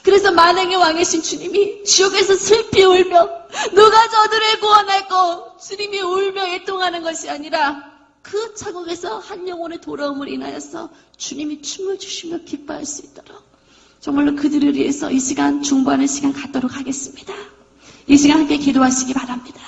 그래서 만왕의 왕이신 주님이 지옥에서 슬피 울며 누가 저들을 구원할꼬 주님이 울며 애통하는 것이 아니라 그 천국에서 한 영혼의 돌아옴을 인하여서 주님이 춤을 추시며 기뻐할 수 있도록 정말로 그들을 위해서 이 시간 중보하는 시간 갖도록 하겠습니다. 이 시간 함께 기도하시기 바랍니다.